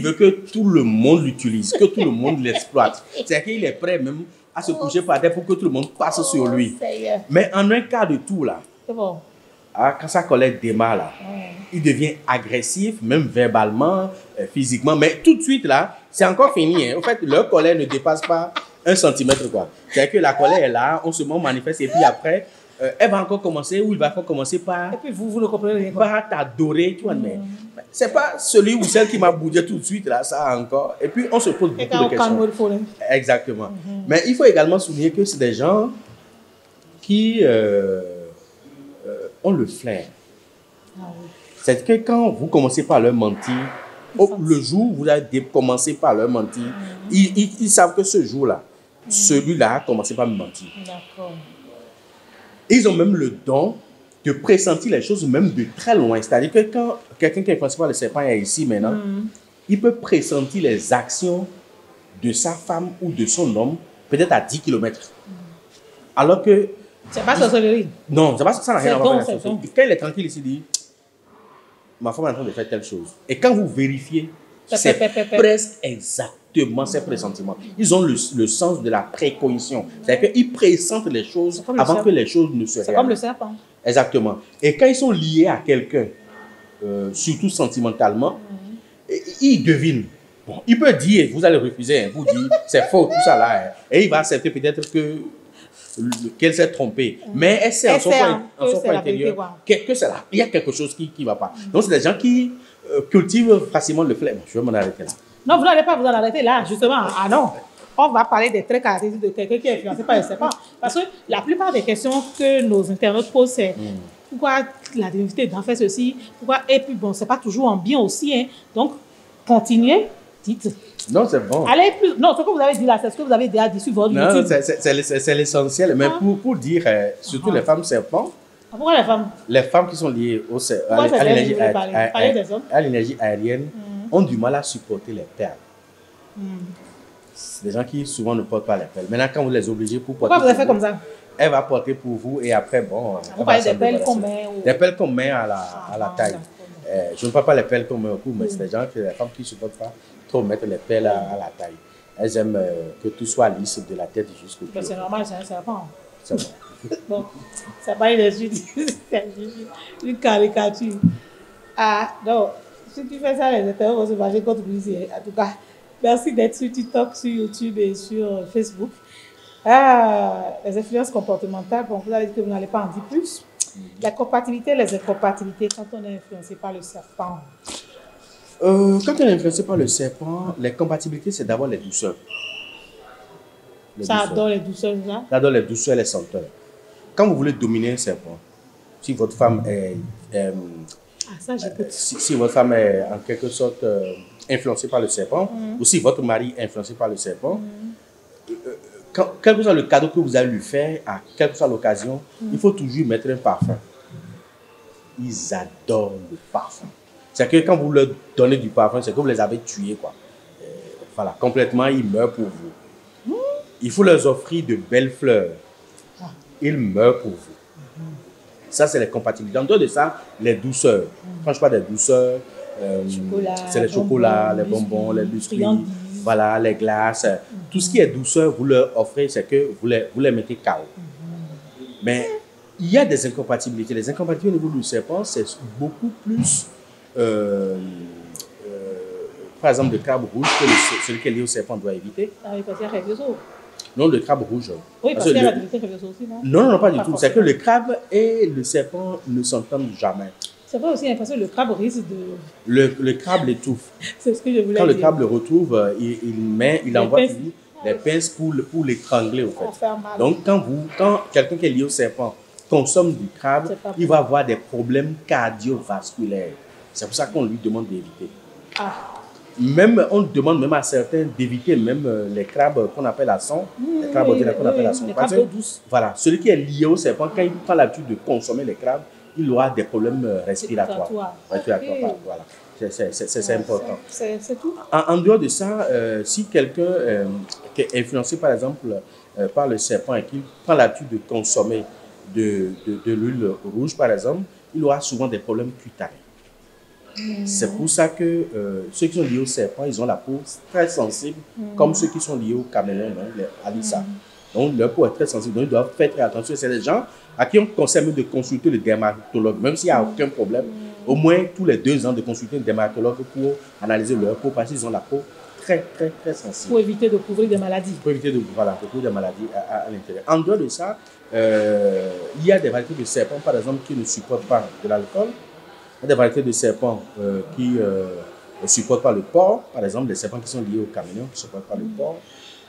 veut que tout le monde l'utilise, que tout le monde l'exploite. C'est-à-dire qu'il est prêt même à se coucher par terre pour que tout le monde passe sur lui. Mais en un cas de tout, là, quand sa colère démarre, là, il devient agressif, même verbalement, physiquement. Mais tout de suite, là, c'est encore fini. En fait, leur colère ne dépasse pas 1 centimètre. C'est-à-dire que la colère est là, on se manifeste et puis après... elle va encore commencer, ou il va encore commencer par... Et puis vous le comprenez. Par t'adorer, tu vois, mais c'est pas celui ou celle qui m'a boudé tout de suite, là, ça encore. Et puis, on se pose beaucoup de questions. Exactement. Mais il faut également souligner que c'est des gens qui ont le flair. Ah oui. C'est que quand vous commencez par leur mentir, le jour où vous avez commencé par leur mentir, ils savent que ce jour-là, celui-là a commencé par me mentir. D'accord. Ils ont même le don de pressentir les choses même de très loin. C'est-à-dire que quand quelqu'un qui est influencé par le serpent est ici maintenant, il peut pressentir les actions de sa femme ou de son homme peut-être à 10 km. Alors que... C'est pas sorcellerie. Non, ça n'a rien à voir avec la C'est sorcellerie. Quand il est tranquille, il se dit, ma femme est en train de faire telle chose. Et quand vous vérifiez, c'est presque exactement ces pressentiments. Ils ont le sens de la précognition. C'est-à-dire qu'ils pressentent les choses avant que les choses ne se réalisent. C'est comme le serpent. Exactement. Et quand ils sont liés à quelqu'un, surtout sentimentalement, ils devinent. Bon, il peut dire, vous allez refuser, vous dire, c'est faux, tout ça là. Et il va accepter peut-être qu'elle s'est trompée. Mais elle sait en son point intérieur que c'est là. Il y a quelque chose qui ne va pas. Donc, c'est des gens qui cultivent facilement le flair. Je vais m'en arrêter là. Non, vous n'allez pas vous en arrêter là, justement. Ah non. On va parler des traits caractéristiques de quelqu'un qui est influencé par le serpent. Parce que la plupart des questions que nos internautes posent, c'est pourquoi la divinité d'en fait ceci, pourquoi. Et puis, bon, c'est pas toujours en bien aussi. Hein. Donc, continuez, dites. Non, c'est bon. Allez plus. Non, ce que vous avez dit là, c'est ce que vous avez déjà dit sur votre YouTube. Non, c'est l'essentiel. Mais pour dire, surtout les femmes serpents. Pourquoi les femmes? Les femmes qui sont liées à l'énergie aérienne ont du mal à supporter les perles. C'est des gens qui souvent ne portent pas les perles. Maintenant, quand vous les obligez pour porter. Pourquoi vous avez fait comme ça? Elle va porter pour vous et après, bon. Vous parlez des perles qu'on met au... Des perles qu'on met à la taille. Je ne parle pas les perles qu'on met au cou, mais c'est des gens, les femmes qui ne supportent pas trop mettre les perles à la taille. Elles aiment que tout soit lisse de la tête jusqu'au pied. C'est normal, c'est un serpent. C'est bon. Bon, ça va être une caricature. Ah, donc, si tu fais ça, les internautes vont se fâcher contre lui. En tout cas, merci d'être sur TikTok, sur YouTube et sur Facebook. Ah, les influences comportementales, bon, vous avez dit que vous n'allez pas en dire plus. La compatibilité et les incompatibilités quand on est influencé par le serpent. Quand on est influencé par le serpent, les compatibilités, c'est d'abord les douceurs. Ça adore les douceurs, là? Ça adore les douceurs et les senteurs. Quand vous voulez dominer un serpent, si votre femme est... si votre femme est en quelque sorte influencée par le serpent, ou si votre mari est influencé par le serpent, quel que soit le cadeau que vous allez lui faire, à quelle que soit l'occasion, il faut toujours mettre un parfum. Ils adorent le parfum. C'est que quand vous leur donnez du parfum, c'est que vous les avez tués, quoi. Voilà, complètement, ils meurent pour vous. Il faut leur offrir de belles fleurs. Ils meurent pour vous. Ça, c'est les compatibilités. En dehors de ça, les douceurs. Quand je parle des douceurs, c'est les chocolats, les bonbons, les biscuits, voilà, les glaces. Tout ce qui est douceur, vous leur offrez, c'est que vous les mettez KO. Mais il y a des incompatibilités. Les incompatibilités au niveau du serpent, c'est beaucoup plus, par exemple, le crabe rouge que celui qui est lié au serpent doit éviter. Ah oui, parce qu'il y a quelque chose. Non, le crabe rouge. Oui, parce qu'il y a la divinité quelque chose aussi, non? Non, pas du tout. C'est que le crabe et le serpent ne s'entendent jamais. C'est vrai aussi, parce que le crabe risque de... Le crabe l'étouffe. C'est ce que je voulais dire. Quand le crabe le retrouve, il envoie les pinces pour l'étrangler, au fait. Donc, quand quelqu'un qui est lié au serpent consomme du crabe, il va avoir des problèmes cardiovasculaires. C'est pour ça qu'on lui demande d'éviter. Même, on demande même à certains d'éviter même les crabes qu'on appelle à son. Les crabes ordinaires qu'on appelle à son. Les crabes d'eau douce. Voilà, celui qui est lié au serpent, quand il prend l'habitude de consommer les crabes, il aura des problèmes respiratoires. Voilà. C'est important. C'est tout. En dehors de ça, si quelqu'un qui est influencé par exemple par le serpent et qu'il prend l'habitude de consommer de l'huile rouge par exemple, il aura souvent des problèmes cutanés. C'est pour ça que ceux qui sont liés au serpent, ils ont la peau très sensible, comme ceux qui sont liés au caméléon, les Alissa. Donc leur peau est très sensible, donc ils doivent faire très attention. C'est des gens à qui on conseille même de consulter le dermatologue, même s'il n'y a aucun problème. Au moins tous les 2 ans de consulter un dermatologue pour analyser leur peau, parce qu'ils ont la peau très sensible. Pour éviter de couvrir des maladies. Pour éviter de couvrir des maladies à l'intérieur. En dehors de ça, il y a des variétés de serpents, par exemple, qui ne supportent pas de l'alcool. Il y a des variétés de serpents qui ne supportent pas le porc. Par exemple, les serpents qui sont liés au caméléon qui ne supportent pas le porc.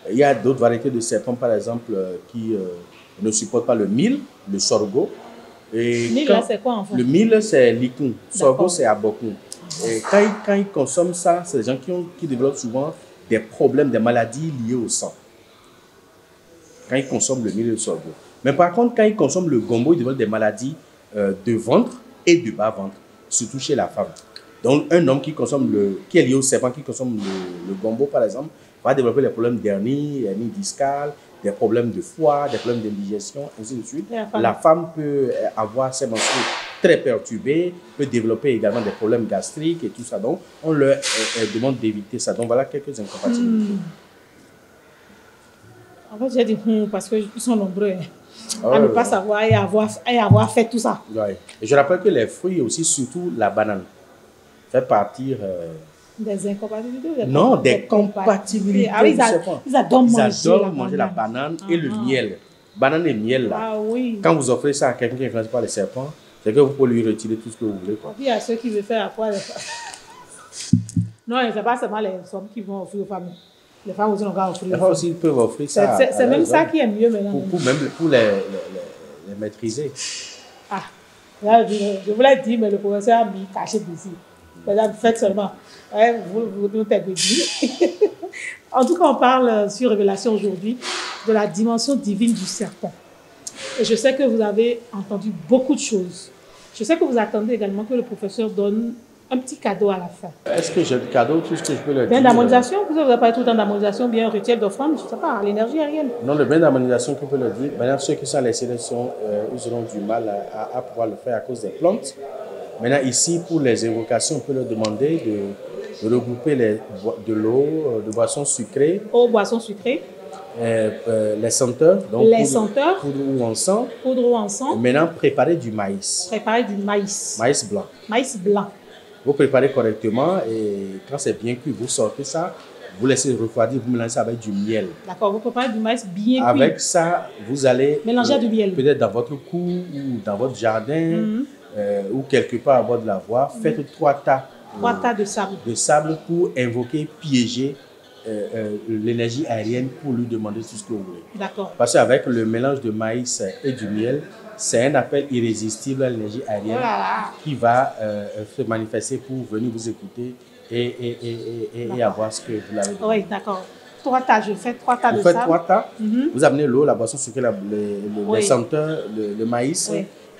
Il y a d'autres variétés de serpents, par exemple, qui ne supportent pas le mil, le sorgho. Mil, là, c'est quoi en fait? Le mil, c'est l'icun. Sorgho, c'est aboku. Et quand ils consomment ça, c'est des gens qui développent souvent des problèmes, des maladies liées au sang. Quand ils consomment le mil et le sorgho. Mais par contre, quand ils consomment le gombo, ils développent des maladies de ventre et de bas-ventre, surtout chez la femme. Donc, un homme qui est lié au serpent, qui consomme le gombo, par exemple, va développer des problèmes d'hernie, hernie discale, des problèmes de foie, des problèmes d'indigestion, ainsi de suite. La femme peut avoir ses menstrues très perturbées, peut développer également des problèmes gastriques et tout ça. Donc, on leur demande d'éviter ça. Donc, voilà quelques incompatibilités. En fait, j'ai dit parce qu'ils sont nombreux à ne pas savoir et avoir fait tout ça. Ouais. Et je rappelle que les fruits aussi, surtout la banane, fait partir... Des incompatibilités? Non, des compatibilités. Ah oui, ils adorent manger la banane et le miel. Banane et miel, là. Ah oui. Quand vous offrez ça à quelqu'un qui n'influence pas les serpents, c'est que vous pouvez lui retirer tout ce que vous voulez. Quoi. Il y a ceux qui veulent faire à quoi les femmes. Non, ce n'est pas seulement les hommes qui vont offrir aux femmes. Les femmes aussi n'ont qu'à offrir. Les femmes aussi peuvent offrir ça. C'est même ça qui est mieux maintenant. Pour les maîtriser. Ah, là, je vous l'ai dit, mais le professeur a mis caché d'ici. Faites seulement. Ouais, vous nous dit. En tout cas, on parle sur Révélation aujourd'hui de la dimension divine du serpent. Et je sais que vous avez entendu beaucoup de choses. Je sais que vous attendez également que le professeur donne un petit cadeau à la fin. Est-ce que j'ai le cadeau, tout ce que je peux le dire? Bien d'harmonisation, vous n'avez pas tout le temps d'harmonisation, bien un rituel d'offrande, je ne sais pas, à l'énergie aérienne. Non, le bien d'harmonisation, qu'on peut le dire. Maintenant, ceux qui sont à l'excellation, ils auront du mal à pouvoir le faire à cause des plantes. Maintenant, ici, pour les évocations, on peut leur demander de regrouper de l'eau, de boissons sucrées. Eau, boissons sucrées. Les senteurs. Donc les senteurs. Poudre ou encens. Poudre ou encens. Maintenant, préparer du maïs. Préparer du maïs. Maïs blanc. Maïs blanc. Vous préparez correctement et quand c'est bien cuit, vous sortez ça, vous laissez refroidir, vous mélangez ça avec du miel. D'accord, vous préparez du maïs bien cuit. Avec ça, vous allez mélanger du miel. Peut-être dans votre cour ou dans votre jardin ou quelque part à bord de la voie, faites 3 tas. 3 tas de sable. De sable pour invoquer, piéger l'énergie aérienne pour lui demander tout ce que vous voulez. D'accord. Parce qu'avec le mélange de maïs et du miel, c'est un appel irrésistible à l'énergie aérienne qui va se manifester pour venir vous écouter et avoir ce que vous l'avez dit. Oui, d'accord. 3 tas, je fais 3 tas de sable. Vous faites 3 tas, vous amenez l'eau, la boisson sucrée, les senteurs, le maïs,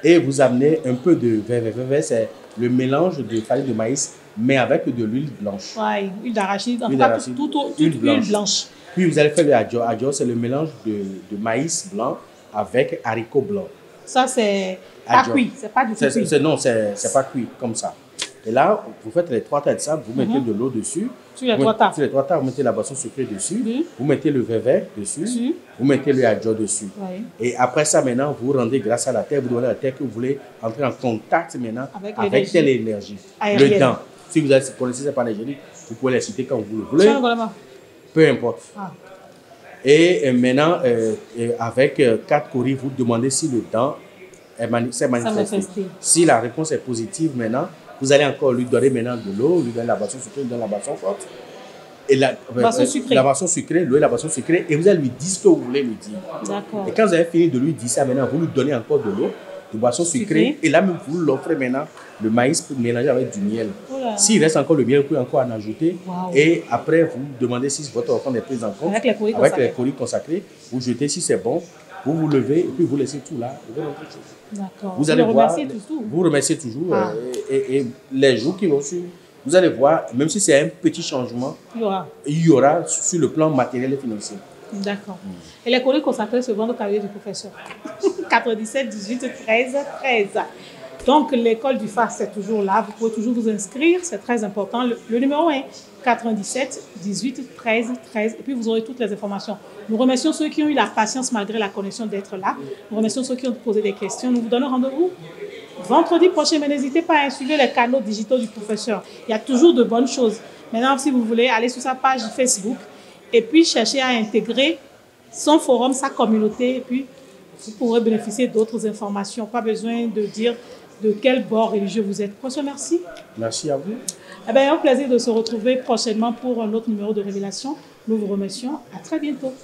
et vous amenez un peu de verre. C'est le mélange de farine de maïs, mais avec de l'huile blanche. Oui, huile d'arachide, en tout cas, toute huile blanche. Puis vous allez faire le adjo. Adjo, c'est le mélange de maïs blanc avec haricots blancs. Ça, c'est pas cuit, c'est pas du tout cuit. Non, c'est pas cuit comme ça. Et là, vous faites les 3 tas de sable, vous mettez de l'eau dessus. Sur les 3 tas. Sur les 3 tas, vous mettez la boisson sucrée dessus. Vous mettez le verre dessus. Vous mettez le adjo dessus. Oui. Et après ça, maintenant, vous rendez grâce à la terre. Vous demandez à la terre que vous voulez entrer en contact maintenant avec telle énergie. Aérienne. Le dent. Si vous connaissez ces panégéries, vous pouvez les citer quand vous le voulez. Peu importe. Ah. Et maintenant, avec 4 coris, vous demandez si le dent s'est manifesté. Si la réponse est positive maintenant, vous allez encore lui donner maintenant de l'eau, lui donner la boisson sucrée, lui donner la boisson forte. Et la boisson sucrée, l'eau et la boisson sucrée, et vous allez lui dire ce que vous voulez lui dire. D'accord. Et quand vous avez fini de lui dire ça, maintenant, vous lui donnez encore de l'eau, de boisson sucrée, et là même, vous l'offrez maintenant le maïs pour mélanger avec du miel. Voilà. S'il reste encore le miel, vous pouvez encore en ajouter. Wow. Et après, vous demandez si votre offrande est prise en compte. Avec les coris consacrés. Vous jetez si c'est bon. Vous levez et puis vous laissez tout là. D'accord. Vous allez voir. Vous remerciez toujours. Et les jours qui vont suivre, vous allez voir, même si c'est un petit changement, il y aura sur le plan matériel et financier. D'accord. Et les colis consacrés se vendent au cahier du professeur. 97 18 13 13. Donc, l'école du phare, c'est toujours là. Vous pouvez toujours vous inscrire. C'est très important. Le numéro est 97 18 13 13. Et puis, vous aurez toutes les informations. Nous remercions ceux qui ont eu la patience malgré la connexion d'être là. Nous remercions ceux qui ont posé des questions. Nous vous donnons rendez-vous vendredi prochain. Mais n'hésitez pas à suivre les canaux digitaux du professeur. Il y a toujours de bonnes choses. Maintenant, si vous voulez, allez sur sa page Facebook et puis chercher à intégrer son forum, sa communauté. Et puis, vous pourrez bénéficier d'autres informations. Pas besoin de dire de quel bord religieux vous êtes. Professeur, merci. Merci à vous. Eh bien, un plaisir de se retrouver prochainement pour un autre numéro de Révélation. Nous vous remercions. À très bientôt.